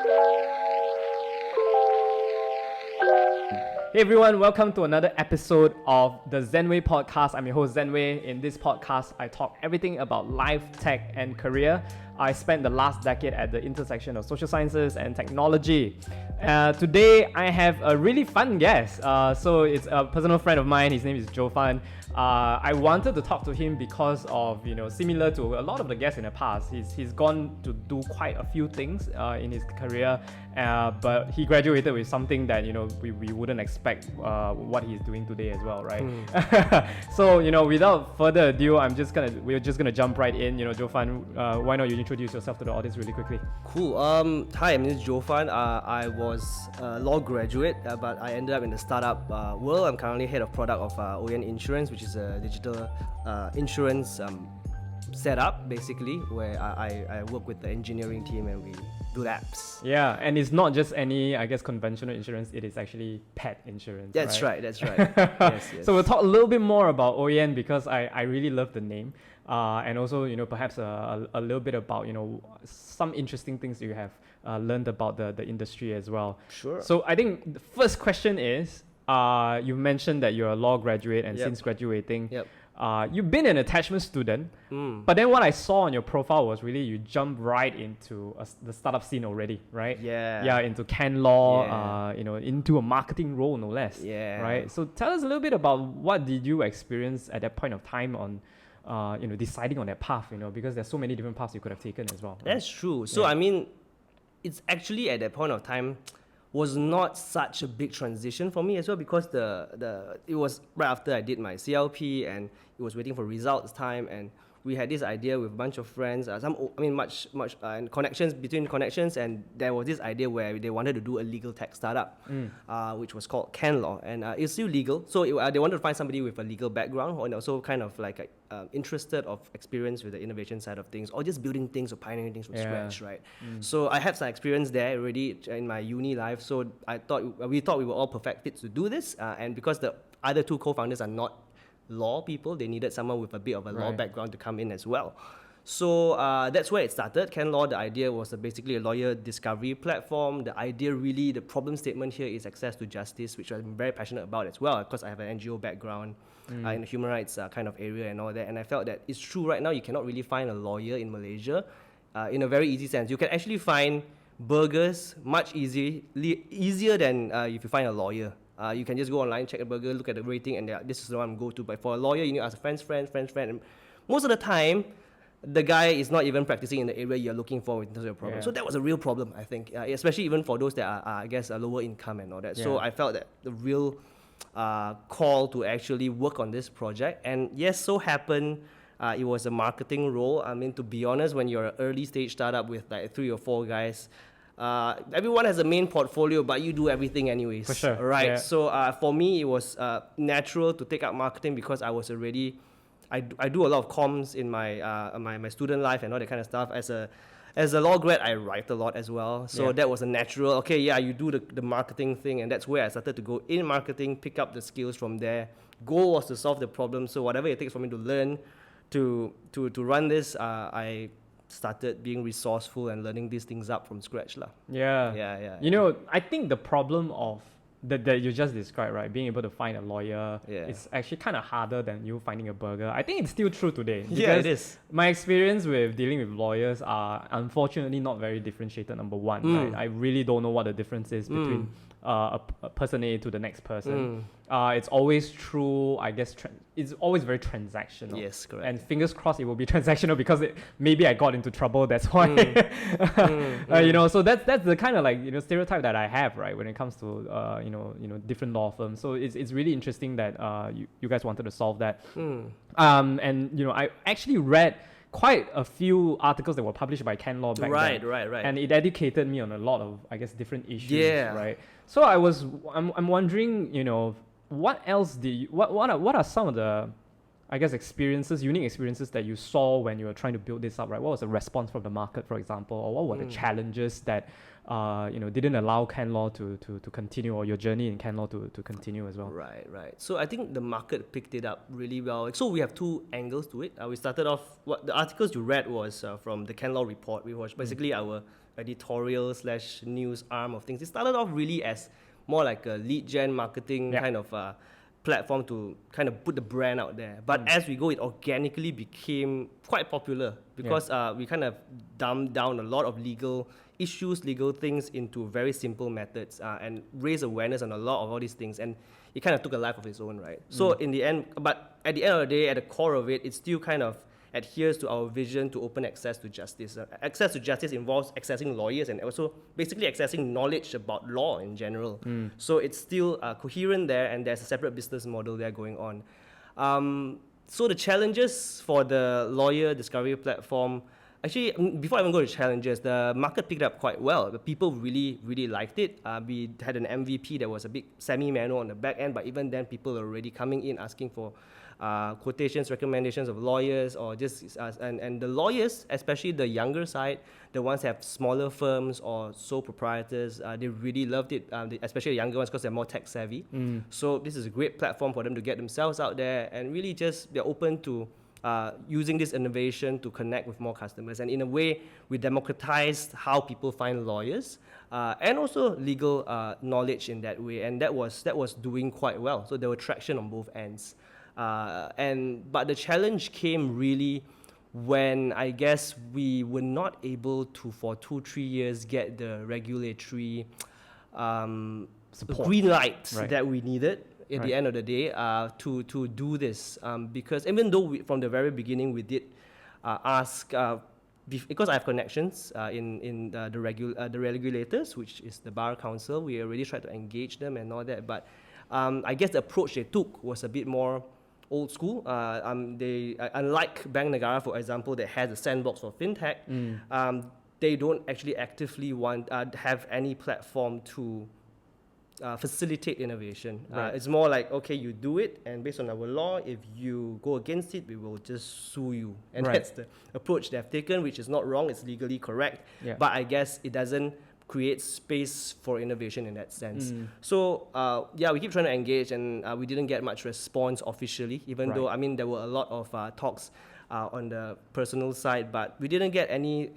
Hey everyone, welcome to another episode of the Zenway podcast. I'm your host Zenway. In this podcast, I talk everything about life, tech, and career. I spent the last decade at the intersection of social sciences and technology. Today, I have a really fun guest. So it's a personal friend of mine. His name is Joe Fan. I wanted to talk to him because of, similar to a lot of the guests in the past, he's gone to do quite a few things in his career, but he graduated with something that, we wouldn't expect what he's doing today as well, right? So, without further ado, we're just gonna jump right in. Joe Fan, why not you introduce yourself to the audience really quickly? Cool. Hi, my name is Joe Fan. I was a law graduate, but I ended up in the startup world. I'm currently head of product of Oyen Insurance, which is a digital insurance setup, basically, where I work with the engineering team and we do apps. Yeah, and it's not just any, conventional insurance. It is actually pet insurance. That's right. Yes. So we'll talk a little bit more about Oyen because I really love the name. And also, perhaps a little bit about, some interesting things you have learned about the industry as well. Sure. So I think the first question is, you mentioned that you're a law graduate and since graduating, you've been an attachment student, but then what I saw on your profile was really you jumped right into the startup scene already, right? Yeah, into Ken Law, into a marketing role, no less. Yeah. Right? So tell us a little bit about what did you experience at that point of time on deciding on that path, because there's so many different paths you could have taken as well. Right? That's true. So, it's actually at that point of time was not such a big transition for me as well, because it was right after I did my CLP and it was waiting for results time, and we had this idea with a bunch of friends, and connections between connections, and there was this idea where they wanted to do a legal tech startup, which was called Ken Law, and it's still legal. So they wanted to find somebody with a legal background and also kind of like interested of experience with the innovation side of things, or just building things or pioneering things from scratch, right? So I had some experience there already in my uni life. So we thought we were all perfect fits to do this, and because the other two co-founders are not law people, they needed someone with a bit of a law background to come in as well. So that's where it started. Ken Law, the idea was basically a lawyer discovery platform. The idea really, the problem statement here is access to justice, which I'm very passionate about as well, because I have an NGO background in the human rights kind of area and all that. And I felt that it's true right now, you cannot really find a lawyer in Malaysia in a very easy sense. You can actually find burgers much easier than if you find a lawyer. You can just go online, check a burger, look at the rating, and this is the one I'm go to. But for a lawyer, you need to ask a friend. And most of the time, the guy is not even practicing in the area you're looking for in terms of your problem. So that was a real problem, I think, especially even for those that are, lower income and all that. So I felt that the real call to actually work on this project. And yes, so happened it was a marketing role. To be honest, when you're an early stage startup with like 3 or 4 guys, everyone has a main portfolio, but you do everything anyways. For sure. Right? Yeah. So for me, it was natural to take up marketing because I was already, I do a lot of comms in my student life and all that kind of stuff. As a law grad, I write a lot as well. So that was a natural, you do the marketing thing, and that's where I started to go in marketing, pick up the skills from there. Goal was to solve the problem. So whatever it takes for me to learn to run this, I started being resourceful and learning these things up from scratch. Yeah. I think the problem of that you just described, right, being able to find a lawyer is actually kind of harder than you finding a burger. I think it's still true today. Yeah, it is. My experience with dealing with lawyers are unfortunately not very differentiated, number one. Right? I really don't know what the difference is between a person A to the next person. It's always true, I guess, it's always very transactional. Yes, correct. And fingers crossed it will be transactional because maybe I got into trouble, that's why. So that's the kind of stereotype that I have, right, when it comes to different law firms. So it's really interesting that you guys wanted to solve that. I actually read quite a few articles that were published by Ken Law back then. Right. And it educated me on a lot of, I guess, different issues. Yeah. Right. So I'm wondering, what else what are some of the, I guess, unique experiences that you saw when you were trying to build this up, right? What was the response from the market, for example, or what were the challenges that didn't allow Ken Law to continue, or your journey in Ken Law to continue as well? Right. So I think the market picked it up really well. So we have 2 angles to it. We started off, what the articles you read was from the Ken Law report, which was basically our editorial / news arm of things. It started off really as more like a lead gen marketing kind of platform to kind of put the brand out there. But as we go, it organically became quite popular because we kind of dumbed down a lot of legal issues, legal things into very simple methods and raise awareness on a lot of all these things. And it kind of took a life of its own, right? So in the end, but at the end of the day, at the core of it, it still kind of adheres to our vision to open access to justice. Access to justice involves accessing lawyers and also basically accessing knowledge about law in general. So it's still coherent there, and there's a separate business model there going on. So the challenges for the lawyer discovery platform, actually, before I even go to challenges, the market picked up quite well. The people really, really liked it. We had an MVP that was a big semi-manual on the back end, but even then, people are already coming in asking for quotations, recommendations of lawyers, or just and the lawyers, especially the younger side, the ones that have smaller firms or sole proprietors, they really loved it, especially the younger ones because they're more tech savvy. So this is a great platform for them to get themselves out there, and really just they're open to using this innovation to connect with more customers. And in a way, we democratized how people find lawyers and also legal knowledge in that way. And that was doing quite well. So there was traction on both ends. But the challenge came really when I guess we were not able to, for 2-3 years, get the regulatory green light that we needed at the end of the day to do this. Because even though from the very beginning we did ask, because I have connections in the regulators, which is the Bar Council, we already tried to engage them and all that. But I guess the approach they took was a bit more old school. They unlike Bank Negara, for example, that has a sandbox for fintech, they don't actually actively want have any platform to facilitate innovation. It's more like, okay, you do it, and based on our law, if you go against it, we will just sue you. And that's the approach they've taken, which is not wrong, it's legally correct. But I guess it doesn't create space for innovation in that sense. So we keep trying to engage, and we didn't get much response officially, even though, I mean, there were a lot of talks on the personal side, but we didn't get any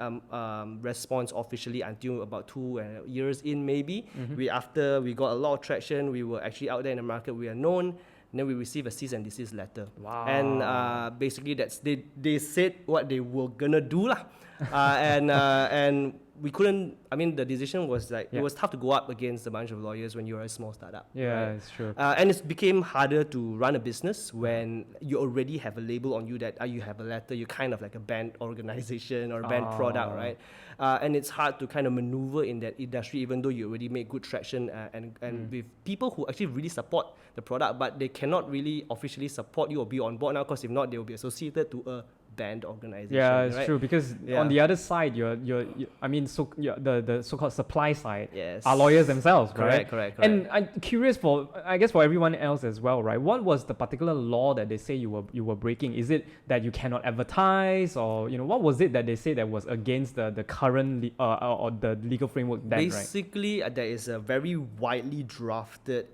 response officially until about 2 years in, maybe. After we got a lot of traction, we were actually out there in the market, we are known, and then we received a cease and desist letter. And basically they said what they were gonna do lah. And we couldn't, I mean, the decision was like, it was tough to go up against a bunch of lawyers when you're a small startup. It's true. And it became harder to run a business when you already have a label on you that you have a letter, you're kind of like a banned organization or a banned product, right? And it's hard to kind of maneuver in that industry, even though you already make good traction and with people who actually really support the product, but they cannot really officially support you or be on board now, because if not, they will be associated to a banned organization. It's true, because on the other side, the so-called supply side are lawyers themselves, right? Correct. And I'm curious for everyone else as well, right? What was the particular law that they say you were breaking? Is it that you cannot advertise, or what was it that they say that was against the current or the legal framework then? Basically, there is a very widely drafted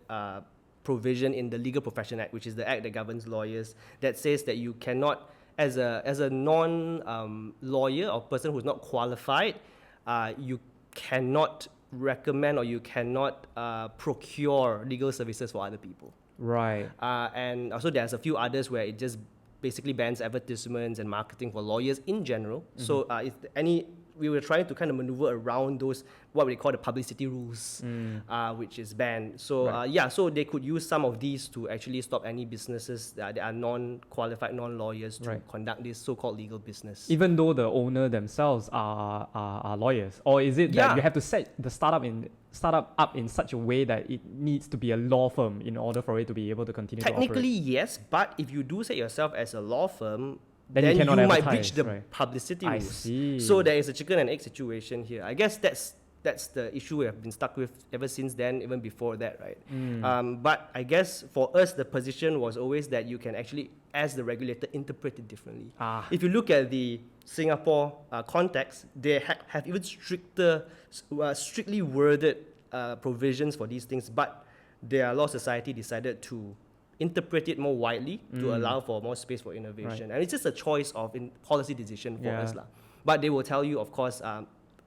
provision in the Legal Profession Act, which is the act that governs lawyers, that says that you cannot, as a non-lawyer or person who's not qualified, you cannot recommend or you cannot procure legal services for other people. Right. And also there's a few others where it just basically bans advertisements and marketing for lawyers in general. So we were trying to kind of maneuver around those, what we call the publicity rules, which is banned. So so they could use some of these to actually stop any businesses that are non-qualified, non-lawyers to conduct this so-called legal business. Even though the owner themselves are lawyers, or is it that you have to set the startup up in such a way that it needs to be a law firm in order for it to be able to continue to operate? Technically, yes, but if you do set yourself as a law firm, then you might breach the publicity rules. I see. So there is a chicken and egg situation here. I guess that's the issue we have been stuck with ever since then, even before that, right? But I guess for us, the position was always that you can actually, as the regulator, interpret it differently. If you look at the Singapore context, they have even strictly worded provisions for these things, but their law society decided to interpret it more widely to allow for more space for innovation. And it's just a choice of policy decision for us. But they will tell you, of course,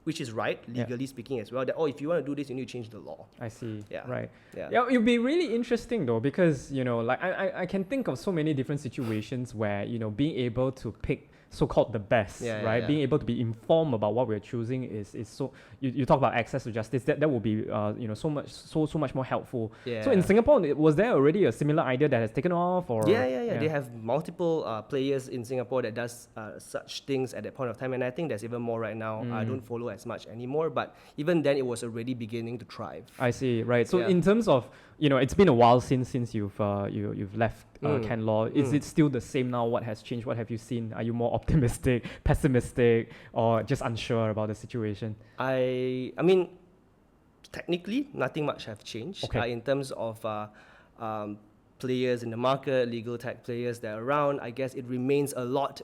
which is right, legally speaking as well, that, if you want to do this, you need to change the law. I see. Yeah. Right. Yeah. Yeah, it'd be really interesting though, because, like I can think of so many different situations where, being able to pick so-called the best, right? Yeah. Being able to be informed about what we're choosing is so, you talk about access to justice, that will be, so much more helpful. Yeah. So in Singapore, was there already a similar idea that has taken off, or? Yeah. They have multiple players in Singapore that does such things at that point of time, and I think there's even more right now. I don't follow as much anymore, but even then it was already beginning to thrive. I see, right. So in terms of, it's been a while since you've left Ken Law. Is it still the same now? What has changed? What have you seen? Are you more optimistic, pessimistic, or just unsure about the situation? I mean, technically, nothing much have changed. Okay. In terms of players in the market, legal tech players that are around, I guess it remains a lot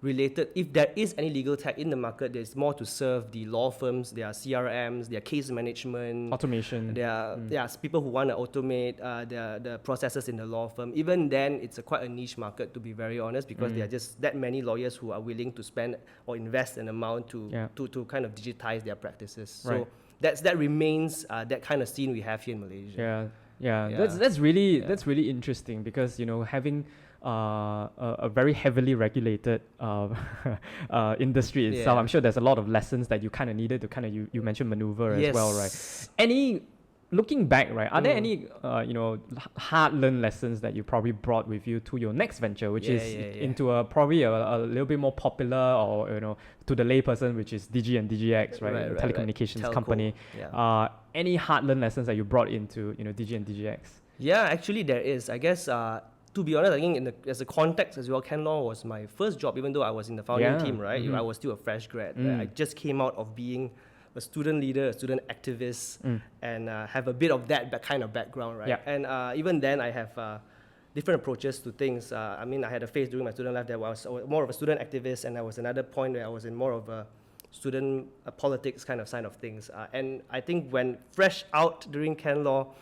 related. If there is any legal tech in the market, there's more to serve the law firms, their CRMs, their case management, automation. There are people who want to automate the processes in the law firm. Even then, it's quite a niche market, to be very honest, because there are just that many lawyers who are willing to spend or invest an amount to kind of digitize their practices. So that remains that kind of scene we have here in Malaysia. Yeah. That's really interesting, because having a very heavily regulated industry itself, I'm sure there's a lot of lessons that you kind of needed to kind of you mentioned maneuver as well, right? Looking back, right, are there any hard-learned lessons that you probably brought with you to your next venture, which is into probably a little bit more popular, or to the layperson, which is DG and DGX, right, telecommunications Telco. company. Any hard-learned lessons that you brought into DG and DGX? Yeah, actually there is. I guess to be honest, I think as a context as well, Ken Law was my first job, even though I was in the founding team, right? I was still a fresh grad. I just came out of being a student leader, a student activist, and have a bit of that kind of background, right? And even then, I have different approaches to things. I had a phase during my student life that I was more of a student activist, and there was another point where I was in more of a student politics kind of side of things. And I think when fresh out during Ken Law,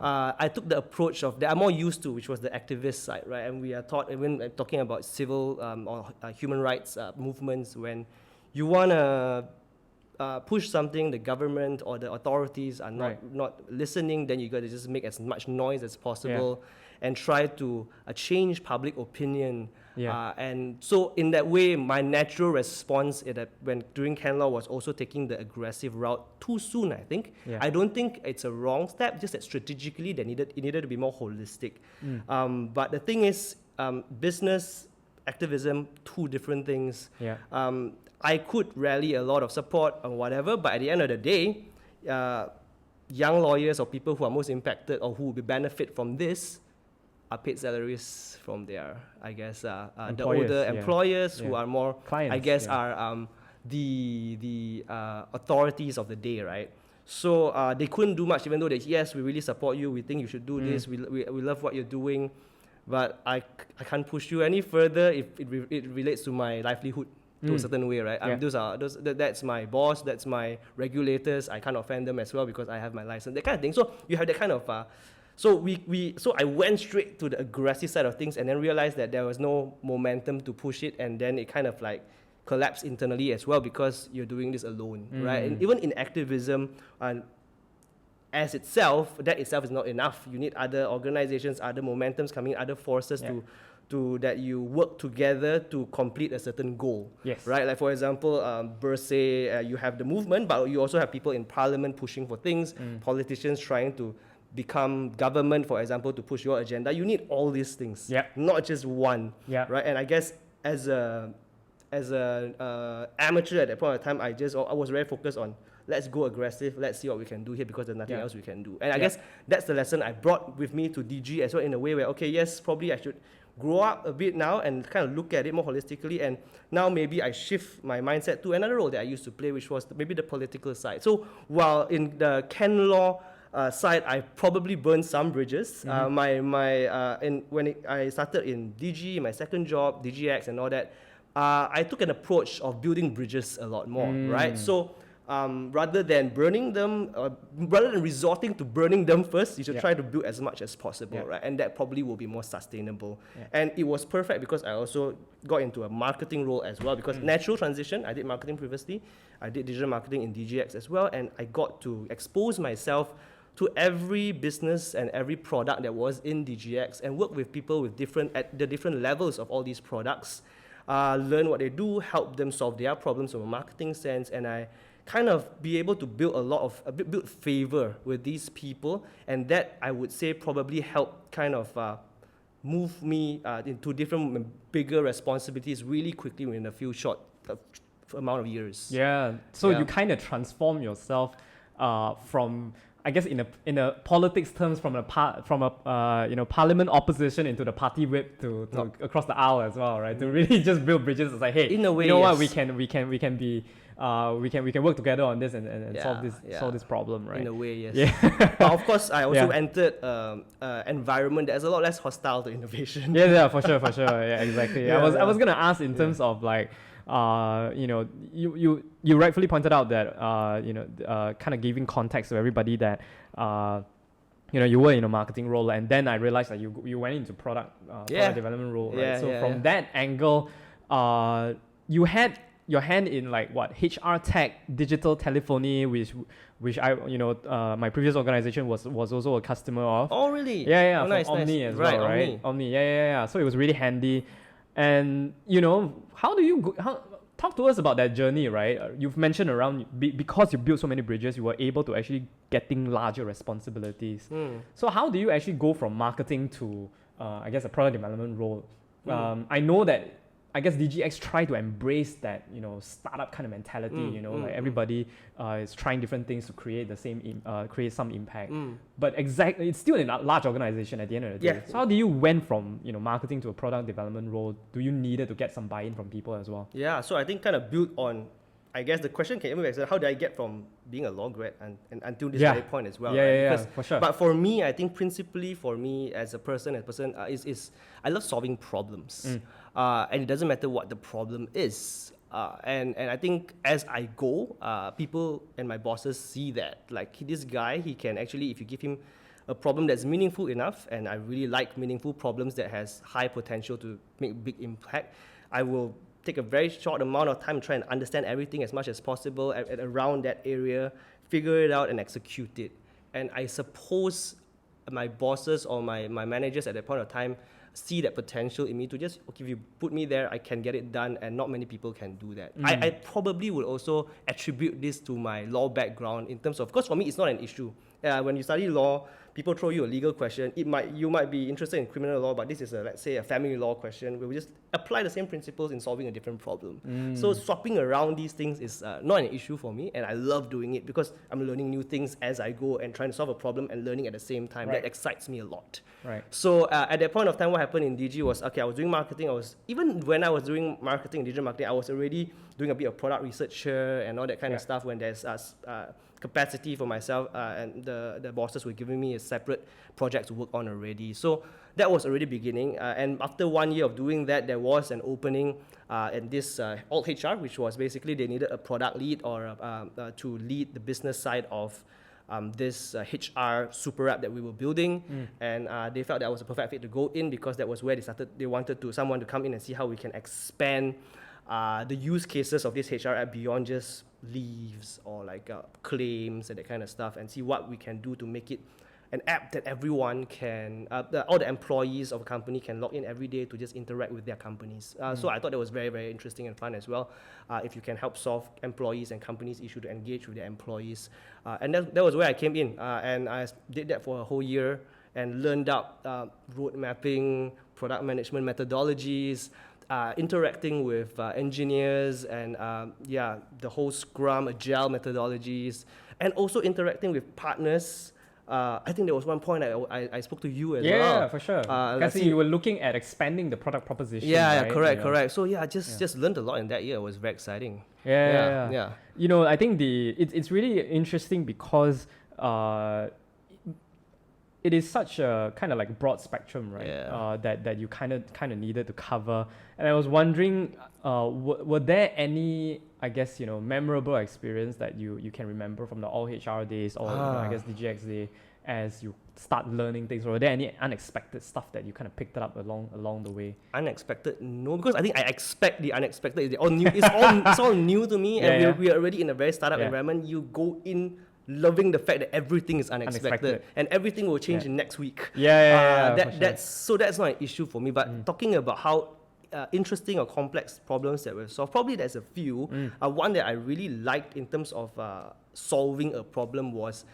I took the approach that I'm more used to, which was the activist side, right? And we are taught, even talking about civil or human rights movements, when you want to push something, the government or the authorities are not listening, then you got to just make as much noise as possible and try to change public opinion. And so in that way, my natural response during Ken Law was also taking the aggressive route too soon, I think. I don't think it's a wrong step, just that strategically it needed to be more holistic. But the thing is, business, activism, two different things. I could rally a lot of support or whatever, but at the end of the day, young lawyers or people who are most impacted or who will benefit from this are paid salaries from their, I guess, the older employers who are more, clients, I guess, are the authorities of the day, right? So they couldn't do much, even though we really support you, we think you should do this, we love what you're doing, but I can't push you any further if it relates to my livelihood. To a certain way, right? That's my boss, that's my regulators. I can't offend them as well because I have my license, that kind of thing. So you have that kind of. So I went straight to the aggressive side of things, and then realized that there was no momentum to push it, and then it kind of like collapsed internally as well because you're doing this alone, right? And even in activism, as itself, that itself is not enough. You need other organizations, other momentums coming, other forces to that you work together to complete a certain goal, right? Like for example, per se, you have the movement, but you also have people in parliament pushing for things, politicians trying to become government, for example, to push your agenda. You need all these things, not just one, right? And I guess as a amateur at that point of time, I was very focused on let's go aggressive, let's see what we can do here because there's nothing else we can do. And I guess that's the lesson I brought with me to DG as well, in a way where, okay, yes, probably I should grow up a bit now and kind of look at it more holistically, and now maybe I shift my mindset to another role that I used to play, which was maybe the political side. So while in the Ken Law side, I probably burned some bridges. When I started in DG, my second job, DGX and all that, I took an approach of building bridges a lot more, right? So rather than resorting to burning them first, you should try to build as much as possible, right? And that probably will be more sustainable. And it was perfect because I also got into a marketing role as well, because natural transition. I did marketing previously. I did digital marketing in DGX as well, and I got to expose myself to every business and every product that was in DGX and work with people with at the different levels of all these products, learn what they do, help them solve their problems from a marketing sense, and I kind of be able to build favor with these people, and that I would say probably helped kind of move me into different bigger responsibilities really quickly within a few short amount of years. Yeah. So you kind of transform yourself from, I guess, in a politics terms, from a parliament opposition into the party whip to across the aisle as well, right? To really just build bridges. It's like, hey, in a way, you know what, we can work together on this and solve this problem, right? In a way, yes. Yeah. But of course, I also entered an environment that's a lot less hostile to innovation. Yeah, for sure. Yeah, exactly. I was gonna ask in terms of like, you rightfully pointed out that kind of giving context to everybody that you were in a marketing role, and then I realized that you went into product development role, right? So from that angle, you had your hand in like what, HR tech, digital telephony, which I my previous organization was also a customer of. Oh really? Yeah. Oh, nice, Omni nice. as well, right? Omni. Yeah. So it was really handy. And how do you talk to us about that journey, right? You've mentioned around because you built so many bridges, you were able to actually getting larger responsibilities. So how do you actually go from marketing to I guess a product development role? I know that I guess DGX try to embrace that startup kind of mentality. Like everybody is trying different things to create the same create some impact. But exactly, it's still in a large organization at the end of the day. So how do you went from marketing to a product development role? Do you needed to get some buy-in from people as well? Yeah, so I think kind of built on, I guess the question can even be how did I get from being a law grad and until this very point as well? Yeah, for sure. But for me, I think principally for me as a person is I love solving problems, and it doesn't matter what the problem is. And I think as I go, people and my bosses see that like this guy, he can actually, if you give him a problem that's meaningful enough, and I really like meaningful problems that has high potential to make big impact, I will take a very short amount of time to try and understand everything as much as possible around that area, figure it out and execute it. And I suppose my bosses or my managers at that point of time see that potential in me to just, okay, if you put me there, I can get it done, and not many people can do that. I probably would also attribute this to my law background in terms of course, for me, it's not an issue. When you study law, people throw you a legal question. You might be interested in criminal law, but this is let's say a family law question where we just apply the same principles in solving a different problem. So swapping around these things is not an issue for me, and I love doing it because I'm learning new things as I go and trying to solve a problem and learning at the same time. That excites me a lot. Right. So at that point of time, what happened in DG was, okay, I was doing marketing. Even when I was doing marketing, digital marketing, I was already doing a bit of product research here and all that kind of stuff when there's capacity for myself, and the bosses were giving me a separate project to work on already. So that was already beginning. And after 1 year of doing that, there was an opening in this alt HR, which was basically they needed a product lead or to lead the business side of this HR super app that we were building. And they felt that was a perfect fit to go in because that was where they wanted someone to come in and see how we can expand the use cases of this HR app beyond just leaves or like claims and that kind of stuff, and see what we can do to make it an app that everyone can, all the employees of a company can log in every day to just interact with their companies. So I thought that was very, very interesting and fun as well. If you can help solve employees and companies' issue to engage with their employees. And that was where I came in. And I did that for a whole year and learned out road mapping, product management methodologies, interacting with engineers and the whole Scrum, Agile methodologies, and also interacting with partners. I think there was one point I spoke to you as well. Yeah, for sure. Because you were looking at expanding the product proposition. Yeah, right? correct. So just learned a lot in that year. It was very exciting. Yeah. I think it's really interesting because it is such a kind of like broad spectrum, right? Yeah. That you kind of needed to cover. And I was wondering, were there any, I guess, memorable experience that you can remember from the all HR days, or I guess DGX day, as you start learning things? Or were there any unexpected stuff that you kind of picked up along the way? Unexpected? No, because I think I expect the unexpected. It's all new. It's all new to me, and we're already in a very startup environment. You go in loving the fact that everything is unexpected. And everything will change in next week. That's not an issue for me. But talking about how interesting or complex problems that we've solved, probably there's a few. One that I really liked in terms of solving a problem was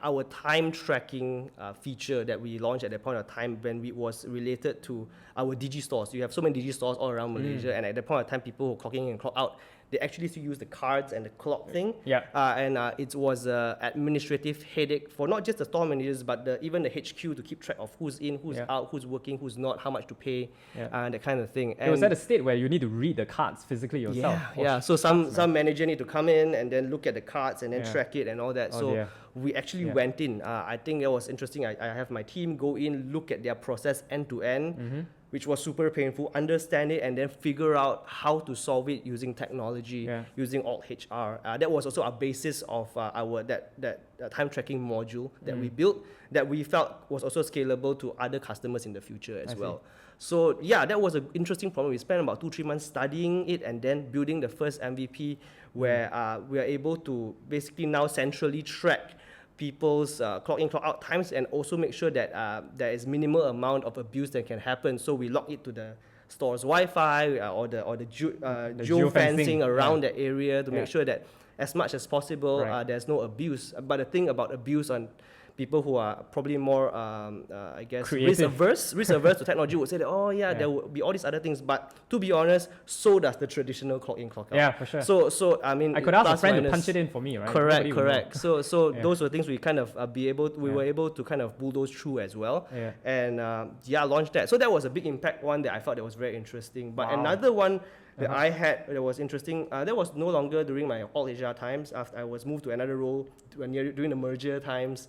our time tracking feature that we launched at that point of time, when it was related to our Digi stores. You have so many Digi stores all around Malaysia, and at that point of time, people who clock in and clock out, they actually still use the cards and the clock thing. It was an administrative headache for not just the store managers, but even the HQ to keep track of who's in, who's out, who's working, who's not, how much to pay, that kind of thing. And it was at a state where you need to read the cards physically yourself. So some manager need to come in and then look at the cards and then track it and all that. We actually went in. I think it was interesting. I have my team go in, look at their process end to end, which was super painful, understand it, and then figure out how to solve it using technology, using alt HR. That was also a basis of our time tracking module that we built, that we felt was also scalable to other customers in the future as well. So that was an interesting problem. We spent about 2-3 months studying it and then building the first MVP, where we are able to basically now centrally track people's clock in, clock out times, and also make sure that there is minimal amount of abuse that can happen. So we log it to the store's Wi-Fi or the geo-fencing around that area to make sure that as much as possible there's no abuse. But the thing about abuse on people who are probably more, risk averse to technology would say that, there will be all these other things. But to be honest, so does the traditional clock in, clock out. Yeah, for sure. So I mean, I could ask a friend to punch it in for me, right? Correct. So those were things we kind of were able to kind of bulldoze through as well. And launched that. So that was a big impact one that I thought that was very interesting. But another one that I had that was interesting, that was no longer during my all HR times. After I was moved to another role during the merger times,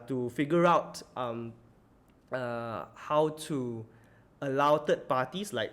to figure out how to allow third parties like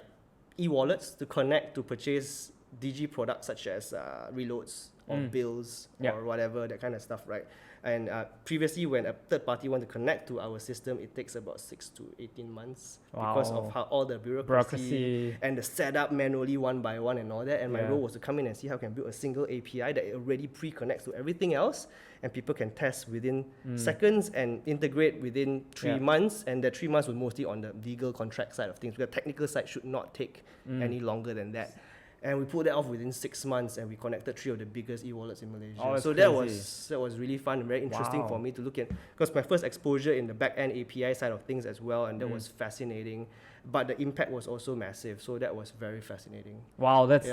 e-wallets to connect to purchase Digi products such as reloads or bills or whatever, that kind of stuff, right? And previously, when a third party wants to connect to our system, it takes about 6 to 18 months because of how all the bureaucracy and the setup manually one by one and all that. And my role was to come in and see how I can build a single API that already pre-connects to everything else, and people can test within seconds and integrate within 3 months. And that 3 months was mostly on the legal contract side of things, because the technical side should not take any longer than that. And we pulled that off within 6 months, and we connected 3 of the biggest e-wallets in Malaysia. So that was really fun and very interesting for me to look at, because my first exposure in the back-end API side of things as well, and that was fascinating. But the impact was also massive, so that was very fascinating. Wow, that's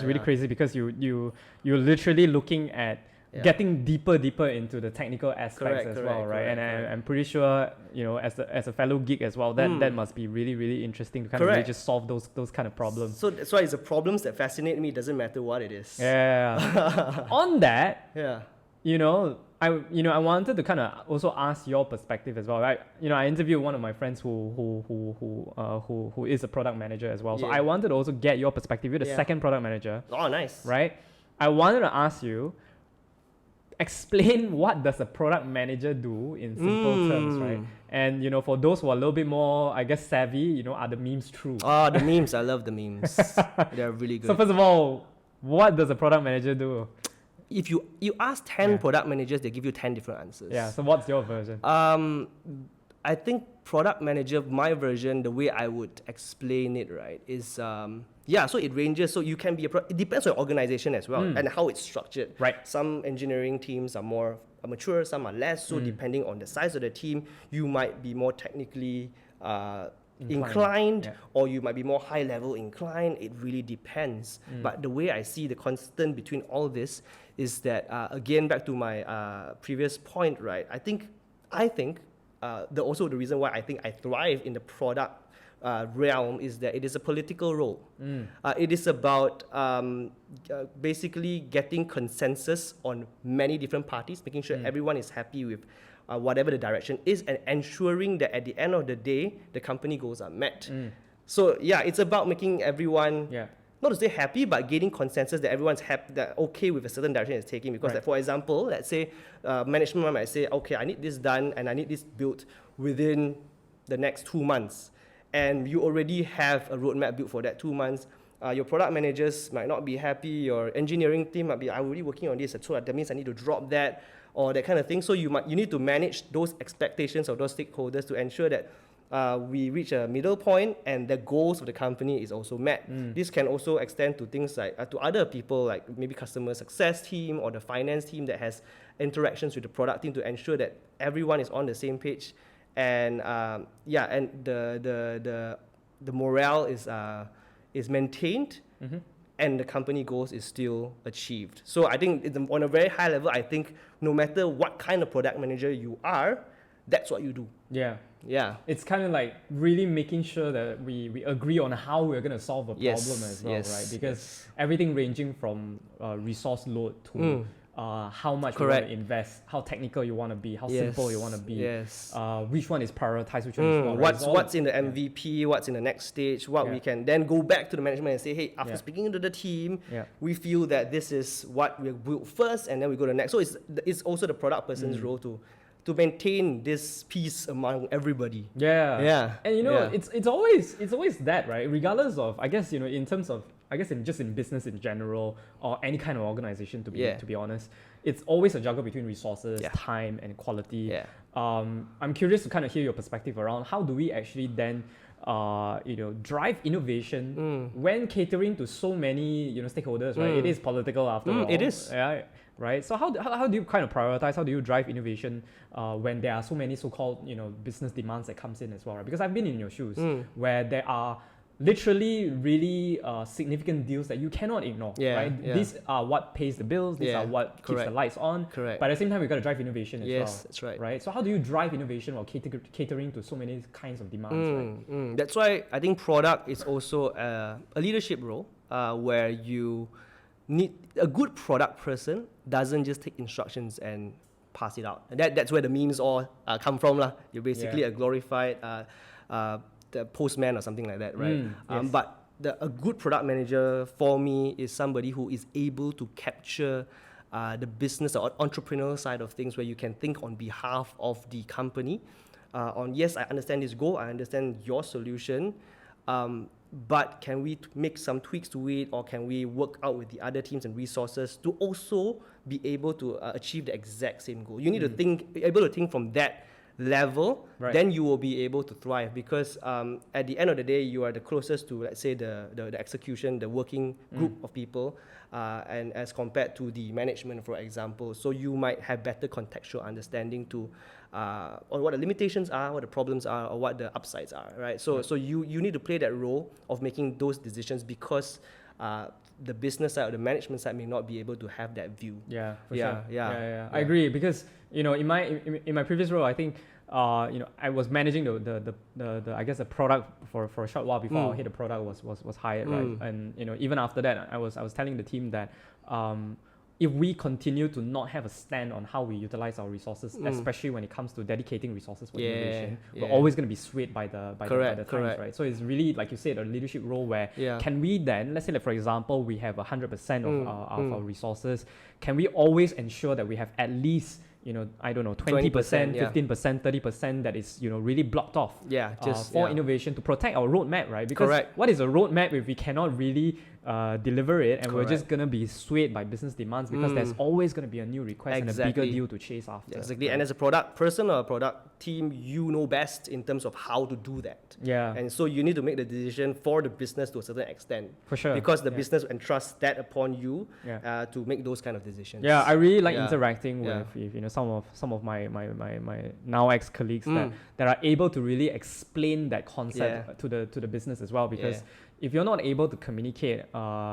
really crazy, because you're literally looking at getting deeper into the technical aspects as well, right? And I'm pretty sure, as a fellow geek as well, that must be really, really interesting to kind of really just solve those kind of problems. So that's why it's the problems that fascinate me. It doesn't matter what it is. On that, I wanted to kind of also ask your perspective as well, right? I interviewed one of my friends who is a product manager as well. So I wanted to also get your perspective. You're the second product manager. Oh, nice. Right? I wanted to ask you, explain what does a product manager do in simple terms, right? And for those who are a little bit more, I guess, savvy, are the memes true? Oh, the memes. I love the memes. They're really good. So first of all, what does a product manager do? If you ask 10 product managers, they give you 10 different answers. Yeah, so what's your version? I think product manager, my version, the way I would explain it, right, is so it ranges. So you can be it depends on your organization as well and how it's structured. Right. Some engineering teams are more mature, some are less. So depending on the size of the team, you might be more technically inclined or you might be more high level inclined. It really depends. But the way I see the constant between all this is that again, back to my previous point, right? I think also the reason why I think I thrive in the product realm is that it is a political role. It is about basically getting consensus on many different parties, making sure everyone is happy with whatever the direction is, and ensuring that at the end of the day, the company goals are met. So yeah, it's about making everyone, not to say happy, but gaining consensus that everyone's happy, that okay with a certain direction it's taking. Because like, for example, let's say management might say, okay, I need this done and I need this built within the next 2 months. And you already have a roadmap built for that 2 months. Your product managers might not be happy, your engineering team might be, I'm already working on this, so that means I need to drop that, or that kind of thing. So you need to manage those expectations of those stakeholders to ensure that we reach a middle point and the goals of the company is also met. This can also extend to things like to other people, like maybe customer success team or the finance team that has interactions with the product team to ensure that everyone is on the same page, and and the morale is maintained, and the company goals is still achieved. So I think on a very high level, I think no matter what kind of product manager you are, that's what you do. Yeah. It's kind of like really making sure that we agree on how we're going to solve a problem as well, right? Because everything ranging from resource load to how much you want to invest, how technical you want to be, how simple you want to be, which one is prioritized, which one is not. Right? What's in the MVP, what's in the next stage, what we can then go back to the management and say, hey, after speaking to the team, we feel that this is what we'll build first, and then we go to the next. So it's also the product person's role to maintain this peace among everybody. And it's always that, right? Regardless of, I guess, in terms of, I guess just in business in general, or any kind of organization, to be honest, it's always a juggle between resources, time, and quality. I'm curious to kind of hear your perspective around how do we actually then drive innovation when catering to so many stakeholders, right? It is political after all. It is. Right. So how do you kind of prioritize? How do you drive innovation when there are so many so-called business demands that comes in as well? Right? Because I've been in your shoes where there are literally really significant deals that you cannot ignore. Right. These are what pays the bills. These are what keeps the lights on. But at the same time, we've got to drive innovation as well. Yes, that's right. Right. So how do you drive innovation while catering to so many kinds of demands? Right? That's why I think product is also a leadership role where you need a good product person doesn't just take instructions and pass it out. And that's where the memes all come from lah. You're basically a glorified the postman or something like that, right? But a good product manager for me is somebody who is able to capture the business or entrepreneurial side of things, where you can think on behalf of the company. Yes, I understand this goal, I understand your solution, but can we make some tweaks to it, or can we work out with the other teams and resources to also be able to achieve the exact same goal? You need to be able to think from that level, then you will be able to thrive, because at the end of the day, you are the closest to, let's say, the execution, the working group of people, and as compared to the management, for example. So you might have better contextual understanding to on what the limitations are, what the problems are, or what the upsides are, right? So you need to play that role of making those decisions, because the business side or the management side may not be able to have that view. For sure. I agree, because in my previous role, I think I was managing the I guess the product for a short while before our head of product was hired, right? And even after that, I was telling the team that if we continue to not have a stand on how we utilize our resources, especially when it comes to dedicating resources for innovation, we're always going to be swayed by the times, right? So it's really, like you said, a leadership role where can we then, let's say, like, for example, we have 100% of our resources, can we always ensure that we have at least 20%, 15%, 30% that is really blocked off for innovation to protect our roadmap, right? Because what is a roadmap if we cannot really deliver it, and we're just going to be swayed by business demands, because there's always going to be a new request and a bigger deal to chase after. Exactly. And as a product person or a product team, you know best in terms of how to do that. And so you need to make the decision for the business to a certain extent. For sure. Because the business entrusts that upon you to make those kind of decisions. I really like interacting with some of my now ex-colleagues that are able to really explain that concept to the business as well, because if you're not able to communicate,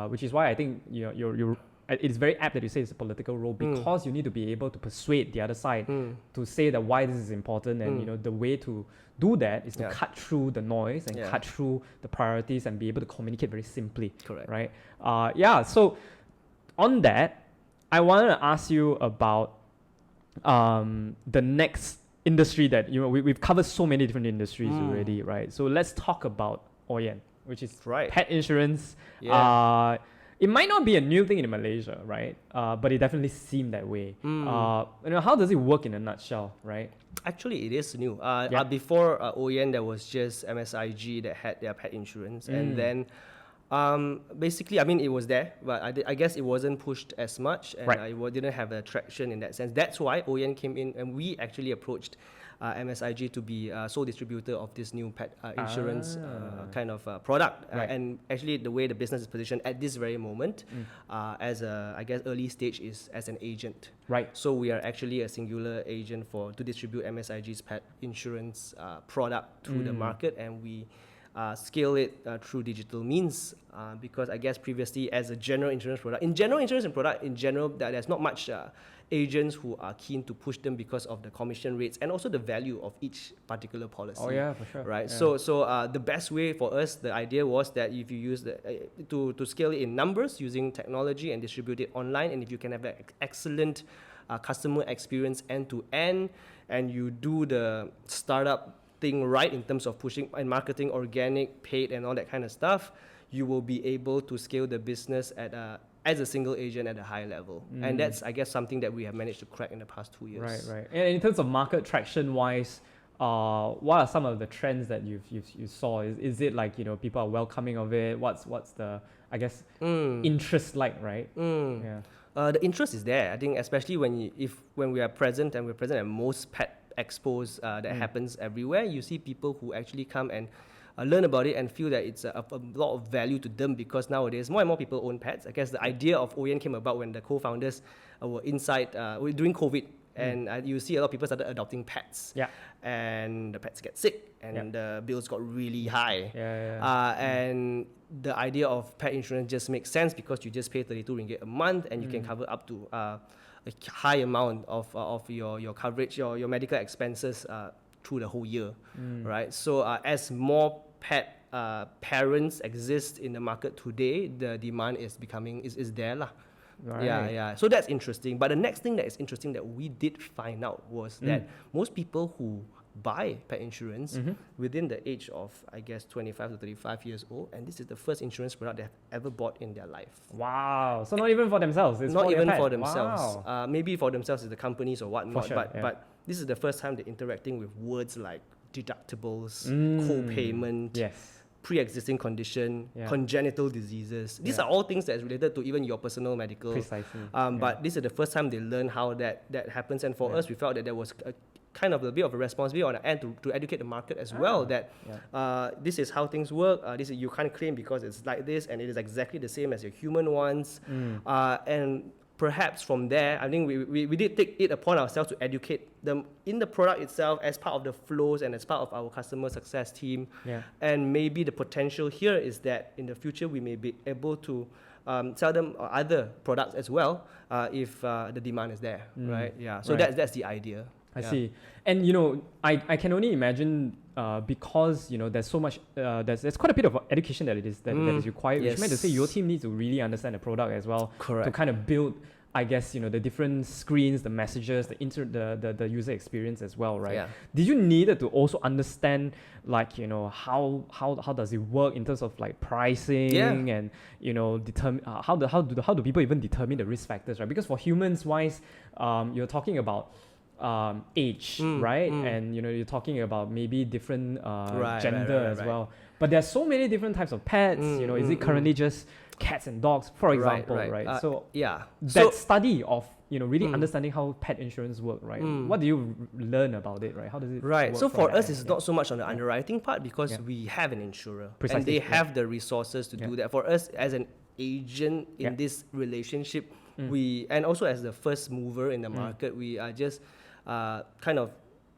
which is why I think it's very apt that you say it's a political role, because you need to be able to persuade the other side to say that why this is important, and the way to do that is to cut through the noise and cut through the priorities and be able to communicate very simply. Right? So on that, I wanted to ask you about the next industry that we've covered so many different industries already, right? So let's talk about Oyen, which is pet insurance. Yeah. It might not be a new thing in Malaysia, right? But it definitely seemed that way. How does it work in a nutshell, right? Actually, it is new. Before Oyen, there was just MSIG that had their pet insurance, and then basically, I mean, it was there, but I guess it wasn't pushed as much, and I didn't have the traction in that sense. That's why Oyen came in, and we actually approached MSIG to be sole distributor of this new pet insurance kind of product. And actually, the way the business is positioned at this very moment, as a, I guess, early stage is as an agent. Right. So we are actually a singular agent to distribute MSIG's pet insurance product to the market, and we scale it through digital means, because I guess previously as a general insurance product, there's not much agents who are keen to push them because of the commission rates and also the value of each particular policy. Oh yeah, for sure. Right. Yeah. So the best way for us, the idea was that if you use to scale it in numbers using technology and distribute it online, and if you can have an excellent customer experience end to end, and you do the startup thing right in terms of pushing and marketing, organic, paid, and all that kind of stuff, you will be able to scale the business as a single agent at a high level. And that's, I guess, something that we have managed to crack in the past 2 years. Right. And in terms of market traction wise, what are some of the trends that you saw? Is it like, people are welcoming of it? What's the, I guess, interest like, right? Yeah. The interest is there. I think especially when we are present, and we're present at most pet expos that happens everywhere, you see people who actually come and learn about it and feel that it's a lot of value to them, because nowadays more and more people own pets. I guess the idea of Oyen came about when the co-founders were inside during COVID, and you see a lot of people started adopting pets. Yeah. And the pets get sick, and the bills got really high. And the idea of pet insurance just makes sense, because you just pay 32 ringgit a month, and you can cover up to a high amount of your coverage, your medical expenses through the whole year, right? So as more pet parents exist in the market today, the demand is there lah. Right. Yeah. So that's interesting. But the next thing that is interesting that we did find out was that most people who buy pet insurance within the age of, I guess, 25 to 35 years old, and this is the first insurance product they've ever bought in their life. Wow. So not even for themselves. It's not even for pet. themselves. Wow. Maybe for themselves is the companies or whatnot. For sure, but this is the first time they're interacting with words like deductibles, co-payment, pre-existing condition, congenital diseases. These are all things that is related to even your personal medical. Precisely. But this is the first time they learn how that happens. And for us, we felt that there was kind of a bit of a responsibility on the end to educate the market as well, that this is how things work. You can't claim because it's like this, and it is exactly the same as your human ones. And perhaps from there, I think we did take it upon ourselves to educate them in the product itself as part of the flows and as part of our customer success team. And maybe the potential here is that in the future we may be able to sell them other products as well if the demand is there, right? Yeah. So that's the idea. I see. And I can only imagine because there's so much there's quite a bit of education that is required, which meant to say your team needs to really understand the product as well. Correct. To kind of build, I guess, the different screens, the messages, the user experience as well, right? Did you needed to also understand how does it work in terms of like pricing and determine how do people even determine the risk factors, right? Because for humans wise, you're talking about age, right? And you're talking about maybe different gender as well. But there's so many different types of pets. Is it currently just cats and dogs, for example, right? So that study of really understanding how pet insurance work, right? What do you learn about it, right? How does it work? So for us, it's not so much on the underwriting part, because we have an insurer and they have the resources to do that. For us as an agent in this relationship, and also as the first mover in the market, we are just kind of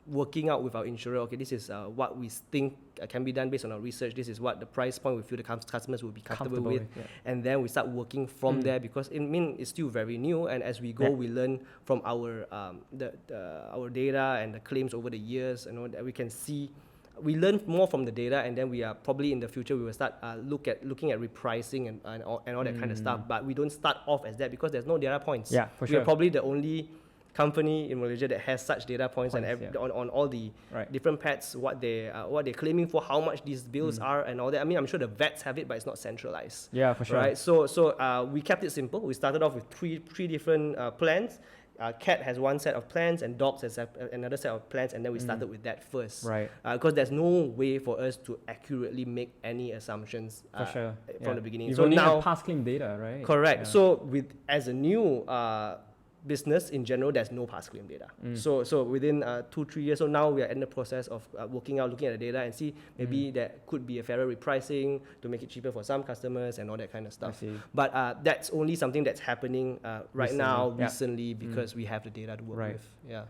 working out with our insurer, okay, this is what we think can be done based on our research. This is what the price point we feel the customers will be comfortable with. And then we start working from there, because it's still very new. And as we go, we learn from our our data and the claims over the years, that we can see. We learn more from the data, and then we are probably in the future we will start looking at repricing and all that kind of stuff. But we don't start off as that, because there's no data points. For sure. We are probably the only company in Malaysia that has such data points and on all the different pets, what they're claiming for, how much these bills are, and all that. I mean, I'm sure the vets have it, but it's not centralized. Yeah, for sure. Right. So we kept it simple. We started off with three different plans. Cat has one set of plans, and dogs has another set of plans, and then we started with that first. Right. Because there's no way for us to accurately make any assumptions from the beginning. You've so only now, had past claim data, right? correct. Yeah. So as a new business in general, there's no past claim data. So within 2-3 years, so now we are in the process of looking at the data and see maybe there could be a fairer repricing to make it cheaper for some customers and all that kind of stuff. But that's only something that's happening recently because we have the data to work with. Yeah.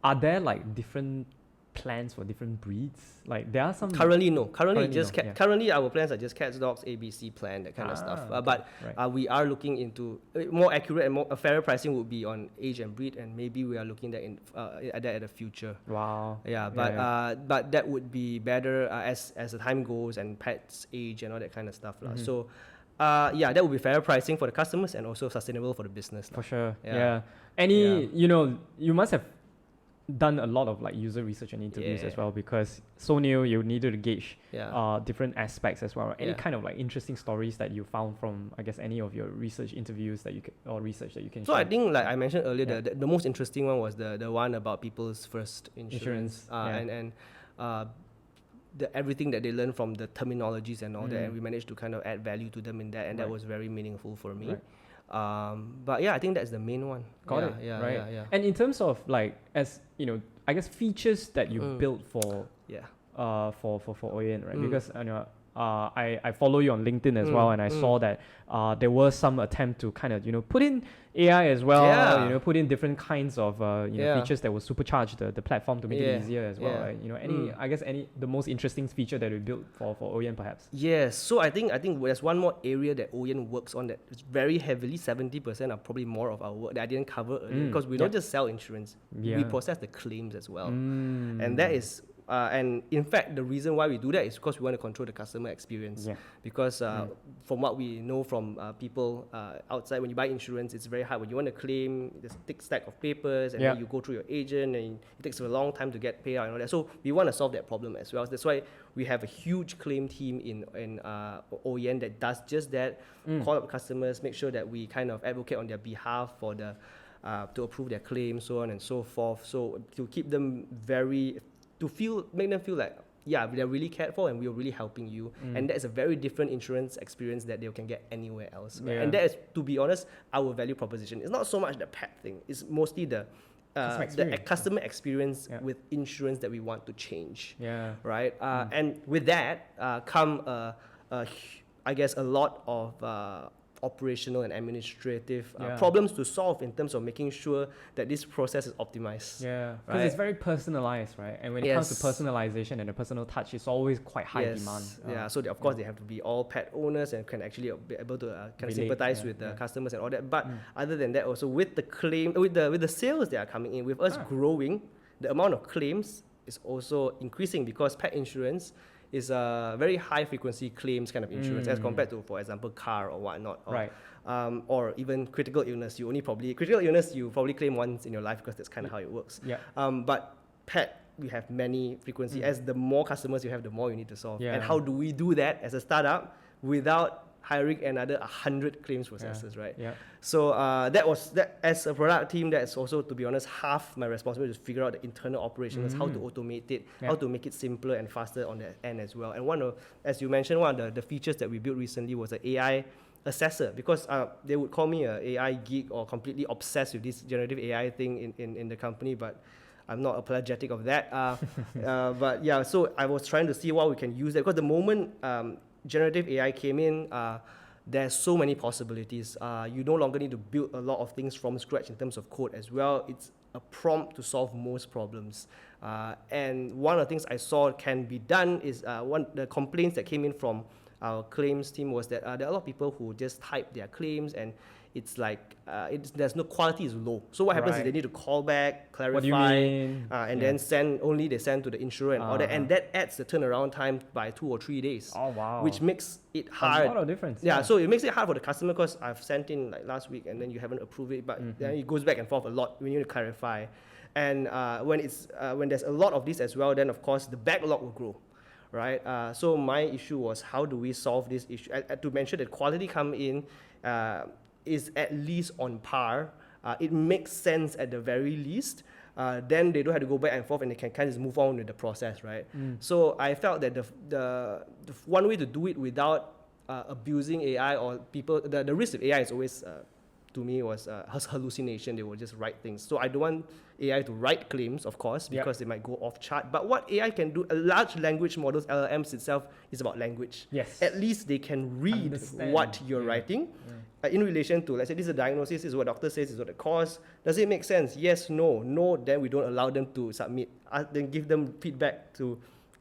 Are there like different plans for different breeds? Like there are some. Currently, no. Currently, no. Currently, our plans are just cats, dogs, ABC plan, that kind of stuff. But we are looking into more accurate and more fairer pricing would be on age and breed, and maybe we are looking at that in the future. Wow. Yeah, but that would be better as the time goes and pets age and all that kind of stuff. So. That would be fair pricing for the customers and also sustainable for the business. For sure. Yeah. You must have done a lot of like user research and interviews as well, because so new, you needed to gauge different aspects as well. Any kind of like interesting stories that you found from, I guess, any of your research interviews that you research that you can share? I think, like I mentioned earlier, the most interesting one was the one about people's first insurance. And everything that they learned from the terminologies and all that, and we managed to kind of add value to them in that, and that was very meaningful for me. But yeah, I think that's the main one. Got it. Yeah. And in terms of like, as you know, I guess features that you built for Oyen, right? Because I follow you on LinkedIn as well, and I saw that there was some attempt to kind of put in AI as well, put in different kinds of features that will supercharge the platform to make it easier as well, right? The most interesting feature that we built for Oyen perhaps. Yes, so I think there's one more area that Oyen works on that is very heavily, 70% or probably more of our work that I didn't cover earlier, because we don't just sell insurance, we process the claims as well, and that is. And in fact, the reason why we do that is because we want to control the customer experience. Because from what we know from people outside, when you buy insurance, it's very hard. When you want to claim, there's a thick stack of papers, and then you go through your agent, and it takes a long time to get payout and all that. So we want to solve that problem as well. That's why we have a huge claim team in Oyen that does just that, call up customers, make sure that we kind of advocate on their behalf for the to approve their claim, so on and so forth. So to keep them make them feel like, they're really cared for and we're really helping you. And that's a very different insurance experience that they can get anywhere else. Right? And that is, to be honest, our value proposition. It's not so much the pet thing. It's mostly the customer experience with insurance that we want to change. Right? And with that come, I guess, a lot of operational and administrative problems to solve in terms of making sure that this process is optimized. Because it's very personalized, right? And when it comes to personalization and the personal touch, it's always quite high demand. So of course they have to be all pet owners and can actually be able to kind of sympathize with the customers and all that. But other than that, also with the claim, with the sales that are coming in, with us growing, the amount of claims is also increasing, because pet insurance is a very high frequency claims kind of insurance as compared to, for example, car or whatnot. Or even critical illness. You probably claim once in your life, because that's kind of how it works. But pet, we have many frequency. As the more customers you have, the more you need to solve. And how do we do that as a startup without hiring another 100 claims processors, right? So that as a product team, that's also, to be honest, half my responsibility to figure out the internal operations, how to automate it, how to make it simpler and faster on that end as well. And as you mentioned, one of the features that we built recently was an AI assessor, because they would call me an AI geek or completely obsessed with this generative AI thing in the company, but I'm not apologetic of that. So I was trying to see how we can use that, because the moment generative AI came in, there's so many possibilities. You no longer need to build a lot of things from scratch in terms of code as well. It's a prompt to solve most problems. And one of the things I saw can be done is the complaints that came in from our claims team was that there are a lot of people who just type their claims, and it's like there's no quality is low. So what happens is Right. they need to call back, clarify, What do you mean? and Yeah. then they send to the insurer and all that, and Uh-huh. that adds the turnaround time by 2 or 3 days. Oh, wow. Which makes it A hard. lot of difference. Yeah, so it makes it hard for the customer because I've sent in like last week and then you haven't approved it, but then it goes back and forth a lot. We need to clarify, and when there's a lot of this as well, then of course the backlog will grow, right? So my issue was how do we solve this issue? To mention that quality come in is at least on par. It makes sense at the very least. Then they don't have to go back and forth and they can kind of just move on with the process, right? So I felt that the one way to do it without abusing AI or people, the risk of AI is always, to me, was hallucination. They will just write things. So I don't want AI to write claims, of course, because they might go off chart. But what AI can do, a large language models, LLMs itself, is about language. Yes. At least they can read Understand. what you're writing. In relation to, let's say, this is a diagnosis, this is what doctor says, this is what the cause. Does it make sense? Yes, no. No, then we don't allow them to submit. Then give them feedback to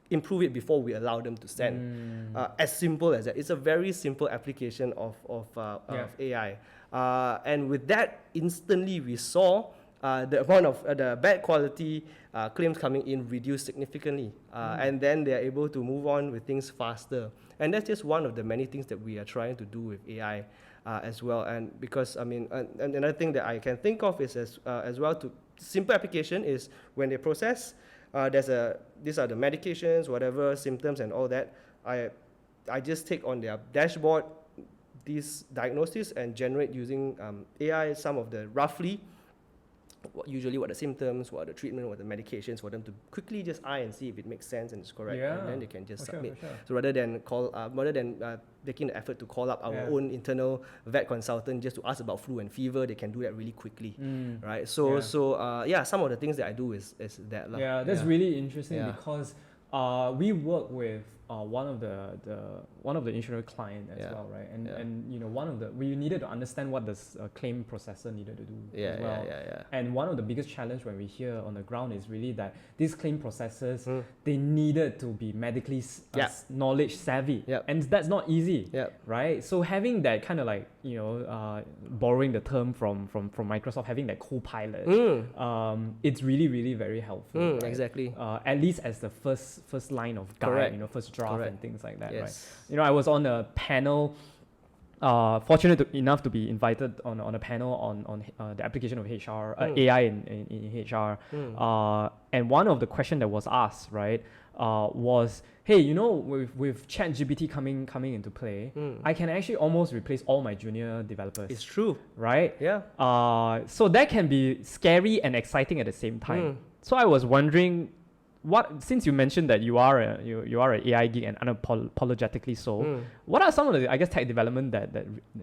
improve it before we allow them to send. As simple as that. It's a very simple application of AI. And with that, instantly we saw the amount of the bad quality claims coming in reduced significantly. And then they are able to move on with things faster. And that's just one of the many things that we are trying to do with AI as well. And because, I mean, and another thing that I can think of is as well, to simple application is when they process, these are the medications, whatever, symptoms and all that. I just take on their dashboard these diagnoses and generate using AI some of the roughly usually what the symptoms, what the treatment, what the medications for them to quickly just eye and see if it makes sense and it's correct, and then they can just submit. Sure. So rather than taking the effort to call up our own internal vet consultant just to ask about flu and fever, they can do that really quickly, right? So some of the things that I do is that. Yeah, that's really interesting because we work with one of the insurance client as well, right? And you know, we needed to understand what the claim processor needed to do as well. And one of the biggest challenge when we hear on the ground is really that these claim processors they needed to be medically knowledge savvy, and that's not easy, right? So having that kind of like, you know, borrowing the term from Microsoft, having that co-pilot, it's really, really very helpful. Right? Exactly. At least as the first line of guide, you know, first draft and things like that, right? You know, I was on a panel, fortunate enough to be invited on a panel on the application of HR, AI in HR, and one of the questions that was asked, right, was, hey, you know, with ChatGPT coming into play, I can actually almost replace all my junior developers. It's true, right? Yeah. So that can be scary and exciting at the same time. So I was wondering, since you mentioned that you are an AI geek and unapologetically so, what are some of the, I guess, tech development that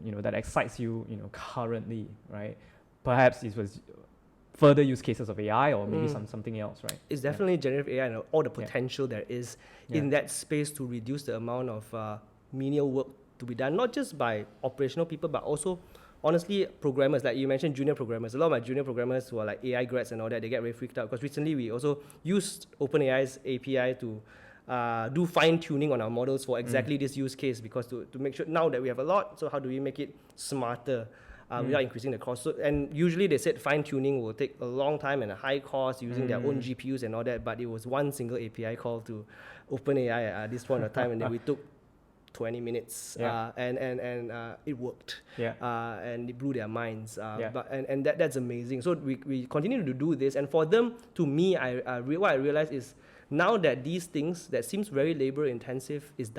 you know that excites you, you know, currently, right? Perhaps it was further use cases of AI or maybe something else, right? It's definitely generative AI and all the potential there is in that space to reduce the amount of menial work to be done, not just by operational people, but also, honestly, programmers. Like you mentioned, junior programmers. A lot of my junior programmers who are like AI grads and all that, they get very freaked out because recently we also used OpenAI's API to do fine-tuning on our models for exactly this use case, because to make sure now that we have a lot, so how do we make it smarter without increasing the cost? So, and usually they said fine-tuning will take a long time and a high cost using their own GPUs and all that, but it was one single API call to OpenAI at this point of time, and then we took 20 minutes and it worked, and it blew their minds, but that's amazing. So we continue to do this, and for them, to me, what I realized is now that these things that seems very labor intensive is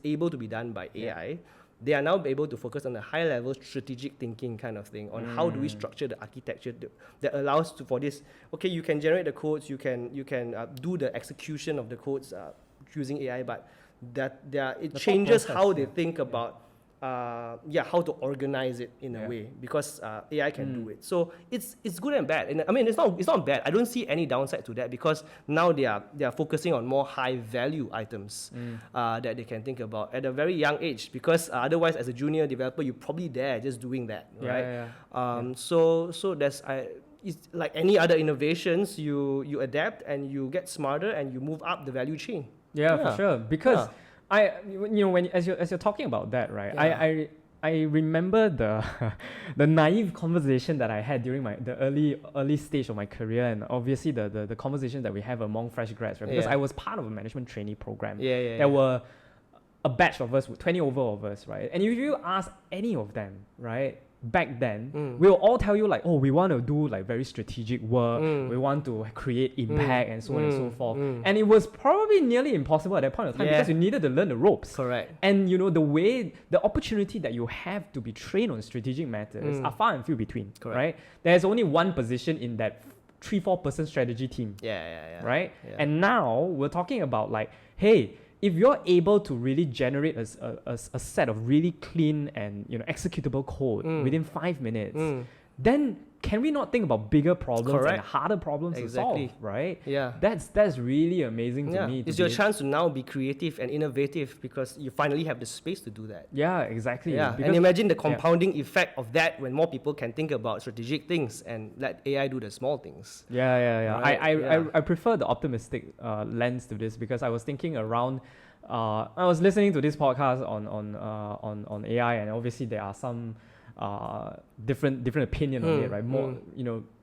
able to be done by AI, they are now able to focus on the high level strategic thinking kind of thing, on how do we structure the architecture that allows for this. Okay, you can generate the codes, you can do the execution of the codes using AI, but it changes how they think about how to organize it in a way, because AI can do it. So it's good and bad. And I mean, it's not bad. I don't see any downside to that, because now they are focusing on more high value items that they can think about at a very young age, because otherwise as a junior developer you're probably there just doing that, right? So it's like any other innovations, you adapt and you get smarter and you move up the value chain. For sure, because as you're talking about that, right? I I remember the the naive conversation that I had during the early stage of my career, and obviously the conversation that we have among fresh grads, right? Because Yeah. I was part of a management trainee program. Yeah. There were a batch of us, 20 over of us, right? And if you ask any of them, right, back then, we'll all tell you like, oh, we want to do like very strategic work, we want to create impact and so on and so forth. And it was probably nearly impossible at that point of time because you needed to learn the ropes. Correct. And you know, the opportunity that you have to be trained on strategic matters are far and few between, Correct. right? There's only one position in that 3-4 person strategy team, Yeah. right? Yeah. And now we're talking about like, hey, if you're able to really generate a set of really clean and executable code within 5 minutes, then can we not think about bigger problems Correct. and harder problems Exactly. to solve, right? Yeah. That's really amazing to Yeah. me. It's your chance to now be creative and innovative because you finally have the space to do that. Yeah, exactly. Yeah, Because- and imagine the compounding effect of that when more people can think about strategic things and let AI do the small things. Yeah. Right? I prefer the optimistic lens to this because I was thinking around. I was listening to this podcast on AI, and obviously there are some different opinion on it, right? More,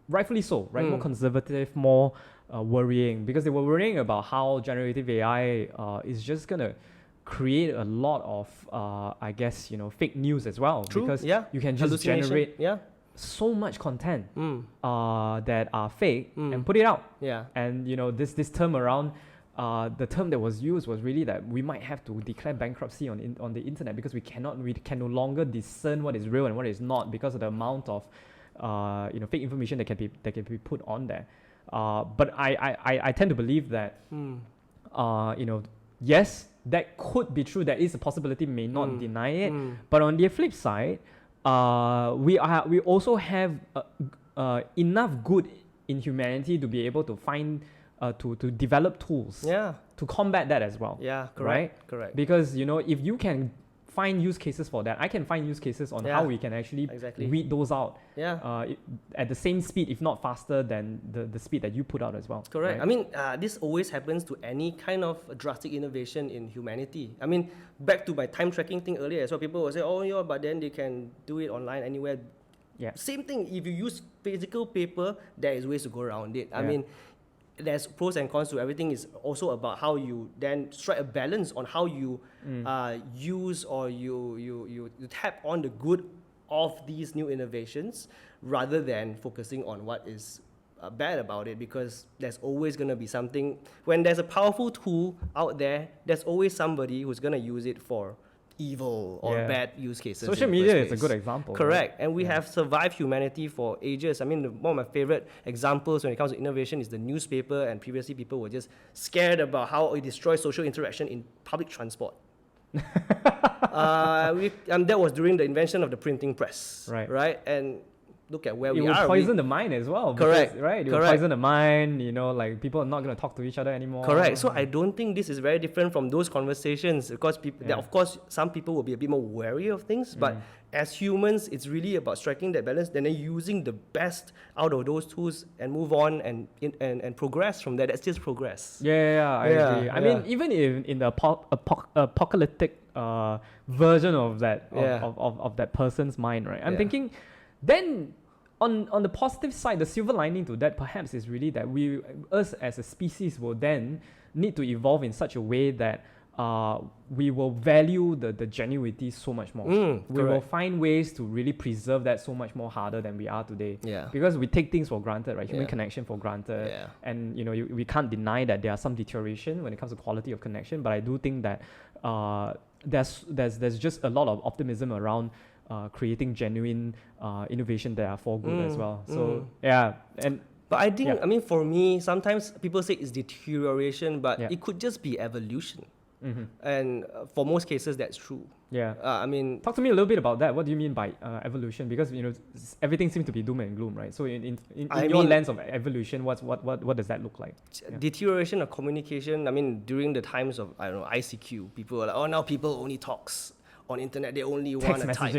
rightfully so, right? More conservative, more worrying, because they were worrying about how generative AI is just gonna create a lot of I guess fake news as well. True, Because yeah. you can just Hallucination, generate yeah. so much content that are fake and put it out. Yeah. And this term around, the term that was used was really that we might have to declare bankruptcy on the internet because we can no longer discern what is real and what is not because of the amount of fake information that can be put on there. But I tend to believe that yes, that could be true. That is a possibility. May not deny it. But on the flip side, we also have enough good in humanity to be able to find to develop tools to combat that as well. Yeah, correct. Right? Correct. Because if you can find use cases for that, I can find use cases on how we can actually weed those out. Yeah. At the same speed, if not faster than the speed that you put out as well. Correct. Right? I mean, this always happens to any kind of drastic innovation in humanity. I mean, back to my time tracking thing earlier, so people will say, oh, yeah, but then they can do it online anywhere. Yeah. Same thing, if you use physical paper, there is ways to go around it. I mean, there's pros and cons to everything. Is also about how you then strike a balance on how you use or you tap on the good of these new innovations rather than focusing on what is bad about it, because there's always going to be something. When there's a powerful tool out there, there's always somebody who's going to use it for evil or bad use cases. Social media is a good example. Correct. Right? And we have survived humanity for ages. I mean, one of my favorite examples when it comes to innovation is the newspaper, and previously people were just scared about how it destroys social interaction in public transport. That was during the invention of the printing press. Right? And look at where we are. It will poison the mind as well. Correct. Because, right? It will poison the mind, like people are not going to talk to each other anymore. Correct. So I don't think this is very different from those conversations, because of course, some people will be a bit more wary of things, but as humans, it's really about striking that balance, then using the best out of those tools and move on and progress from there. That's just progress. I agree. I mean, even in the apocalyptic version of that of that person's mind, right? I'm thinking, then on the positive side, the silver lining to that perhaps is really that us as a species will then need to evolve in such a way that we will value the genuinity so much more. We will find ways to really preserve that so much more harder than we are today. Because we take things for granted, right? Human connection for granted. And we can't deny that there are some deterioration when it comes to quality of connection. But I do think that there's just a lot of optimism around creating genuine innovation that are for good as well. So but I think, I mean, for me, sometimes people say it's deterioration, but it could just be evolution. And for most cases, that's true. I mean, talk to me a little bit about that. What do you mean by evolution? Because everything seems to be doom and gloom, right? So in your lens of evolution, what does that look like? Deterioration of communication. I mean, during the times of ICQ, people were like, oh, now people only talks on internet. They only want to type.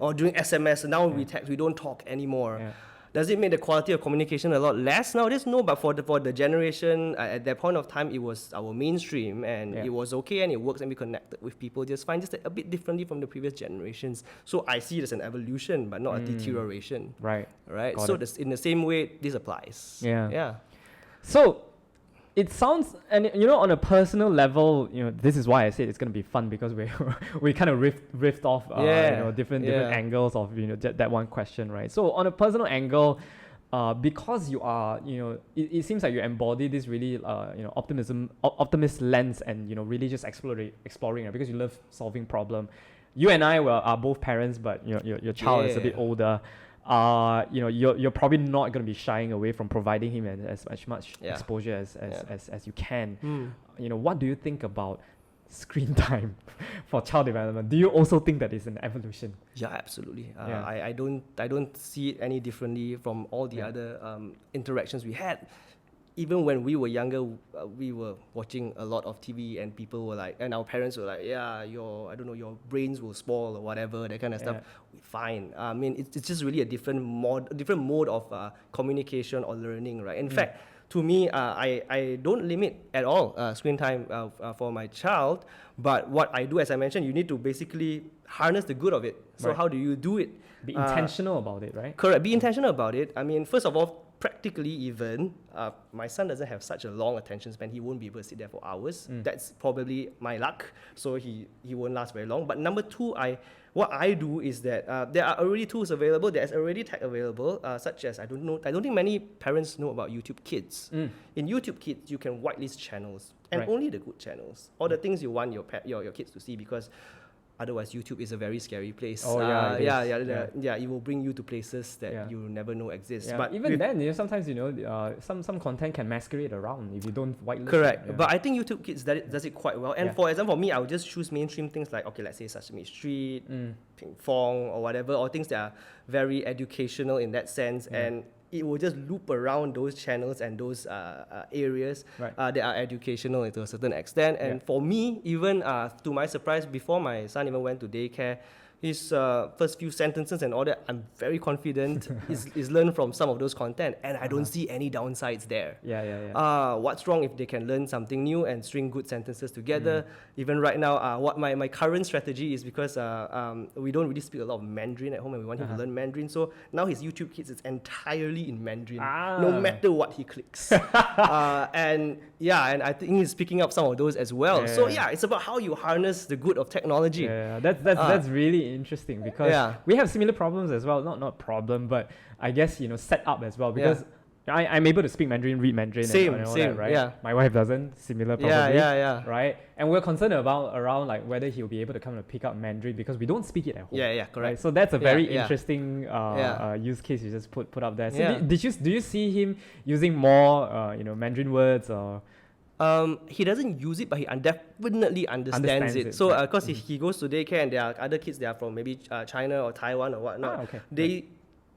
Or during SMS, now we don't talk anymore. Does it make the quality of communication a lot less nowadays? No, but for the generation at that point of time, it was our mainstream, and it was okay, and it works, and we connected with people just fine, just a bit differently from the previous generations. So I see it as an evolution, but not a deterioration. Right. Right. So in the same way, this applies. Yeah. Yeah. So it sounds, and on a personal level, this is why I said it's going to be fun, because we kind of riffed off different angles of that one question, right? So on a personal angle, because you are it seems like you embody this really optimist lens, and really just exploring, right? Because you love solving problem. You and I are both parents, but your child is a bit older. You're probably not going to be shying away from providing him as much exposure as you can. What do you think about screen time for child development? Do you also think that it's an evolution? Yeah, absolutely. I don't see it any differently from all the other interactions we had. Even when we were younger, we were watching a lot of TV, and people were like, and our parents were like, your brains will spoil or whatever, that kind of stuff. Fine. I mean, it's just really a different mode of communication or learning, right? In fact, to me, I don't limit at all screen time for my child, but what I do, as I mentioned, you need to basically harness the good of it. So how do you do it? Be intentional about it, right? Correct. Be intentional about it. I mean, first of all, practically even, my son doesn't have such a long attention span. He won't be able to sit there for hours. That's probably my luck. So he won't last very long. But number two, what I do is that there are already tools available. There's already tech available, such as I don't think many parents know about YouTube Kids. In YouTube Kids, you can whitelist channels, and only the good channels, or the things you want your kids to see, because otherwise, YouTube is a very scary place. It will bring you to places that you never know exist. Yeah. But even then, sometimes some content can masquerade around if you don't whitelist. Correct. It. But I think YouTube Kids does it quite well. And for example, for me, I would just choose mainstream things like, let's say Sesame Street, Ping Fong, or whatever, or things that are very educational in that sense, and it will just loop around those channels and those areas that are educational to a certain extent. And for me, even to my surprise, before my son even went to daycare, his first few sentences and all that, I'm very confident is learned from some of those content, and I don't see any downsides there. What's wrong if they can learn something new and string good sentences together? Even right now, what my current strategy is, because we don't really speak a lot of Mandarin at home, and we want him to learn Mandarin. So now his YouTube Kids is entirely in Mandarin, no matter what he clicks. And I think he's picking up some of those as well. It's about how you harness the good of technology. That's really interesting, because we have similar problems as well. Not problem, but I guess set up as well, because I'm able to speak Mandarin, read Mandarin, same, and all that, right? Yeah. My wife doesn't. Similar, probably. Right. And we're concerned around like whether he'll be able to come and pick up Mandarin, because we don't speak it at home. Correct. Right? So that's a very interesting use case you just put up there. So do you see him using more Mandarin words or? He doesn't use it, but he definitely understands it. So, because he goes to daycare, and there are other kids that are from maybe China or Taiwan or whatnot, they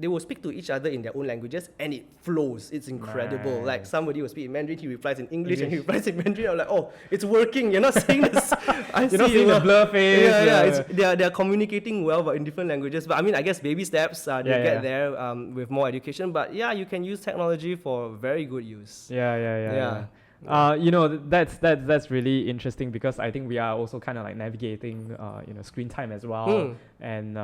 will speak to each other in their own languages, and it flows. It's incredible. Right. Like, somebody will speak in Mandarin, he replies in English, and he replies in Mandarin. I'm like, oh, it's working. You're not saying this. You're not seeing the blur face. They're communicating well, but in different languages. But I mean, I guess baby steps. They'll get there with more education. But you can use technology for very good use. That's really interesting, because I think we are also kind of like navigating screen time as well, and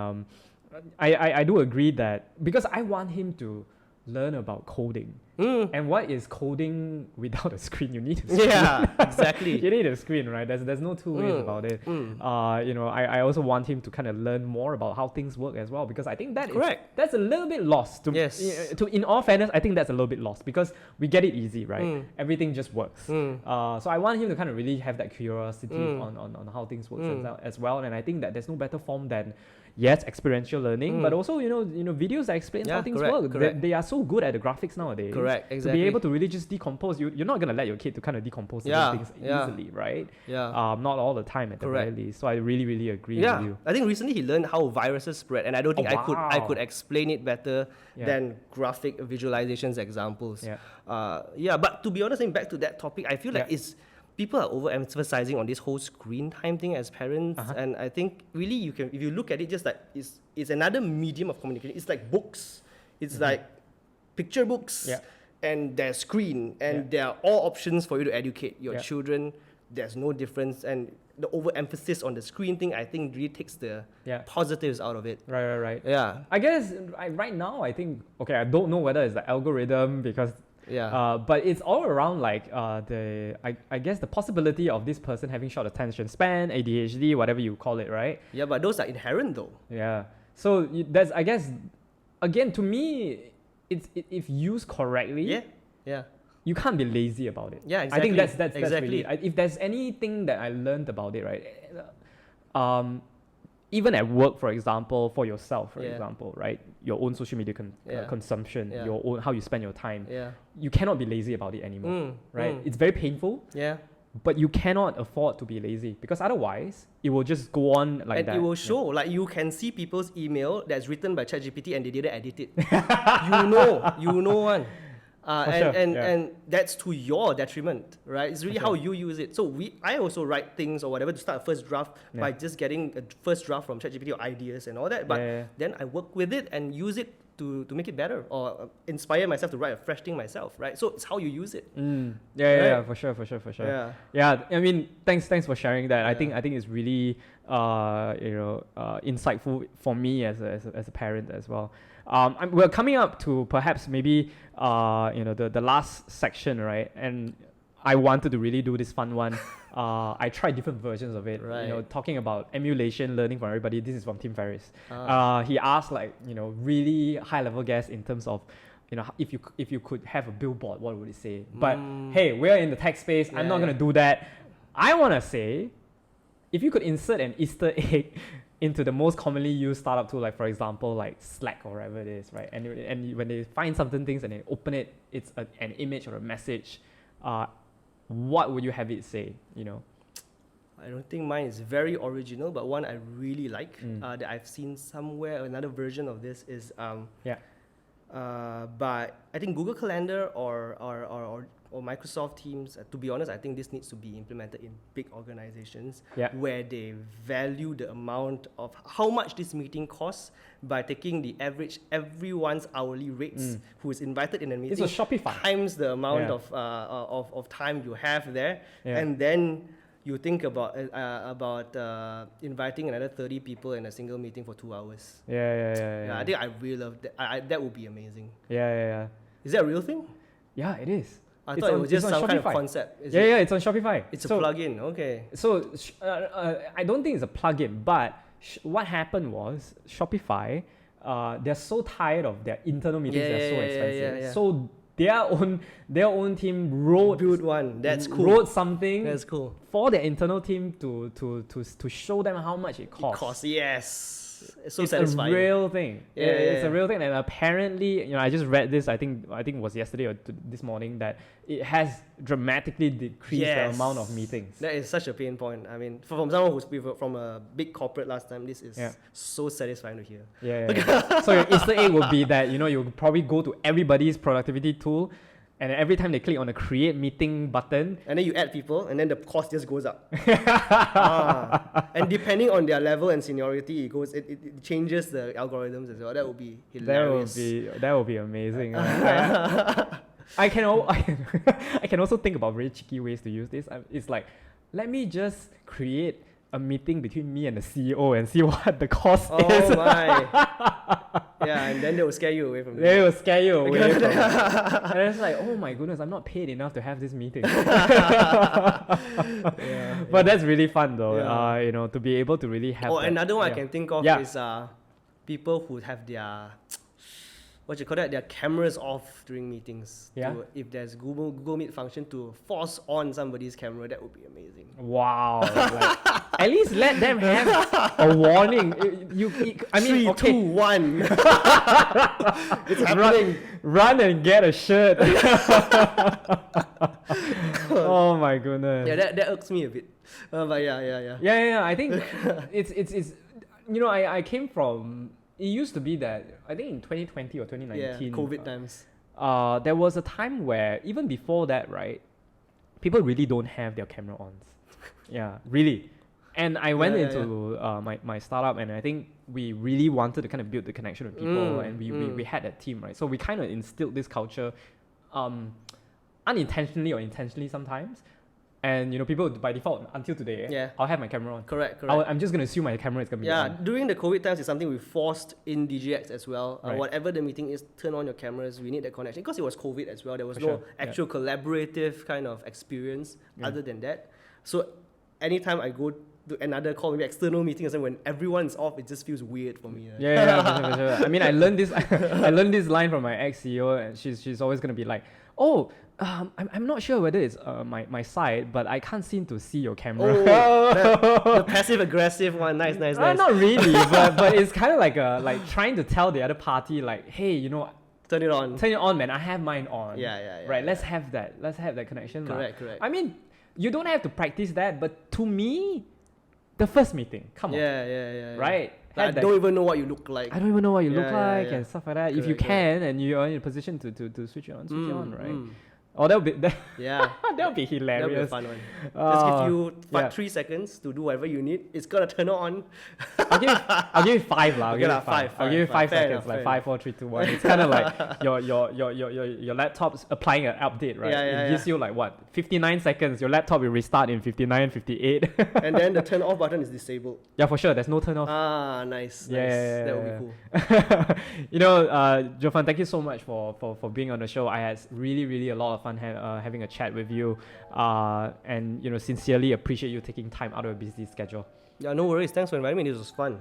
I do agree that, because I want him to learn about coding. And what is coding without a screen? You need a screen. Yeah, exactly. You need a screen, right? There's no two ways about it. I also want him to kind of learn more about how things work as well, because I think that's a little bit lost. In all fairness, I think that's a little bit lost, because we get it easy, right? Everything just works. So I want him to kind of really have that curiosity on how things work as well. And I think that there's no better form than experiential learning, but also videos that explain how things work. They are so good at the graphics nowadays. Correct, exactly. To be able to really just decompose, you're not gonna let your kid to kind of decompose things easily, right? Not all the time at the very least. So I really, really agree with you. I think recently he learned how viruses spread, and I don't think I could explain it better than graphic visualizations examples. But to be honest, back to that topic, I feel like people are overemphasizing on this whole screen time thing as parents, and I think really if you look at it, just like it's another medium of communication. It's like books. It's like picture books, Yeah. and there's screen, and Yeah. there are all options for you to educate your Yeah. children. There's no difference, and the overemphasis on the screen thing, I think, really takes the Yeah. positives out of it. Right. Yeah, I guess right now, I think, okay, I don't know whether it's the algorithm because, yeah, but it's all around like I guess the possibility of this person having short attention span, ADHD, whatever you call it, right? yeah. But those are inherent, though. Yeah. So that's, I guess, again, to me, if used correctly, Yeah. you can't be lazy about it. Yeah, I think exactly. that's Exactly. really, if there's anything that I learned about it, right? Even at work, for example, for yourself, for example, right? Your own social media consumption, your own, how you spend your time. Yeah. You cannot be lazy about it anymore, right? It's very painful, Yeah. but you cannot afford to be lazy because otherwise it will just go on like And that. it will show, like you can see people's email that's written by ChatGPT and they didn't edit it. you know one. And that's to your detriment, right? It's really how you use it. So I also write things or whatever to start a first draft by just getting a first draft from ChatGPT or ideas and all that. But then I work with it and use it to make it better or inspire myself to write a fresh thing myself, right? So it's how you use it. Yeah, for sure. Yeah, I mean, thanks for sharing that. Yeah. I think it's really insightful for me as a parent as well. We're coming up to perhaps maybe the last section, right? And I wanted to really do this fun one. I tried different versions of it. Right. Talking about emulation, learning from everybody. This is from Tim Ferriss. He asked really high level guests in terms of if you could have a billboard, what would it say? But hey, we're in the tech space. I'm not gonna do that. I wanna say, if you could insert an Easter egg into the most commonly used startup tool, like for example, like Slack or whatever it is, right? And when they find certain things and they open it, it's an image or a message. What would you have it say? I don't think mine is very original, but one I really like that I've seen somewhere. Another version of this is by I think Google Calendar or Microsoft Teams. To be honest, I think this needs to be implemented in big organizations where they value the amount of how much this meeting costs by taking the average everyone's hourly rates who is invited in a meeting. It's a Shopify times the amount of time you have there, and then you think about inviting another 30 people in a single meeting for 2 hours. Yeah. I think I really love that. That would be amazing. Yeah. Is that a real thing? Yeah, it is. I thought it was just some kind of concept. Yeah, it's on Shopify. It's a plugin, okay. So I don't think it's a plugin, but what happened was Shopify, they're so tired of their internal meetings. They're so expensive. Yeah. So their own team wrote one. That's cool. Wrote something. That's cool. For their internal team to show them how much it costs. Yes. It's so it's satisfying. a real thing. It's Yeah. a real thing, and apparently, I just read this. I think it was yesterday or this morning that it has dramatically decreased the amount of meetings. That is such a pain point. I mean, from someone who's from a big corporate last time, this is so satisfying to hear. Yeah. So your Easter egg would be that you probably go to everybody's productivity tool, and every time they click on the create meeting button, and then you add people, and then the cost just goes up. And depending on their level and seniority, it changes the algorithms as well. That would be hilarious. That would be amazing. I can also think about very cheeky ways to use this. It's like, let me just create a meeting between me and the CEO and see what the cost is. Oh my. Yeah, and then they will scare you away from it. They will scare you away from it. And it's like, oh my goodness, I'm not paid enough to have this meeting. But that's really fun though, to be able to really have another one I can think of is people who have their their cameras off during meetings. If there's Google Meet function to force on somebody's camera, that would be amazing. Wow. At least let them have a warning. I mean, 3, 2, 1. It's happening. Run and get a shirt. Oh my goodness. Yeah, that irks me a bit. But yeah. Yeah. I think it's I came from. It used to be that, I think in 2020 or 2019, COVID times. There was a time where, even before that, right, people really don't have their camera on. Yeah, really. And I went into my startup, and I think we really wanted to kind of build the connection with people, and we had that team, right? So we kind of instilled this culture, unintentionally or intentionally sometimes. And people by default until today, I'll have my camera on. Correct. I'm just gonna assume my camera is gonna be on. During the COVID times, it's something we forced in DGX as well. Right. Whatever the meeting is, turn on your cameras. We need that connection because it was COVID as well. There was For no sure. actual collaborative kind of experience other than that. So anytime I go to another call, maybe external meeting or something, when everyone's off, it just feels weird for me. For sure. I mean, I learned this. I learned this line from my ex-CEO, and she's always gonna be like, "Oh, I'm not sure whether it's my side, but I can't seem to see your camera." The passive aggressive one, nice. Not really, but it's kind of like trying to tell the other party like, "Hey, Turn it on, man. I have mine on." Right. Let's have that connection. Correct. I mean, you don't have to practice that, but to me, the first meeting, come on. Right. I don't even know what you look like. I don't even know what you look like and stuff like that. If you Correct. can and you're in a position to switch it on, right? Oh, that would be hilarious. That would be a fun one. Just give you 3 seconds to do whatever you need. It's gonna turn on. I'll give you 5 lah. I'll give you 5. I'll give you 5 Fair seconds, enough, like fair 5, 4, 3, 2, 1. It's kind of like your laptop's applying an update, right? It gives you like what 59 seconds. Your laptop will restart in 59, 58. And then the turn off button is disabled. Yeah, for sure. There's no turn off. Nice. Yeah. That would be cool. Jofan, thank you so much for being on the show. I had really a lot of fun having a chat with you, and sincerely appreciate you taking time out of a busy schedule. Yeah, no worries. Thanks for inviting me. This was fun.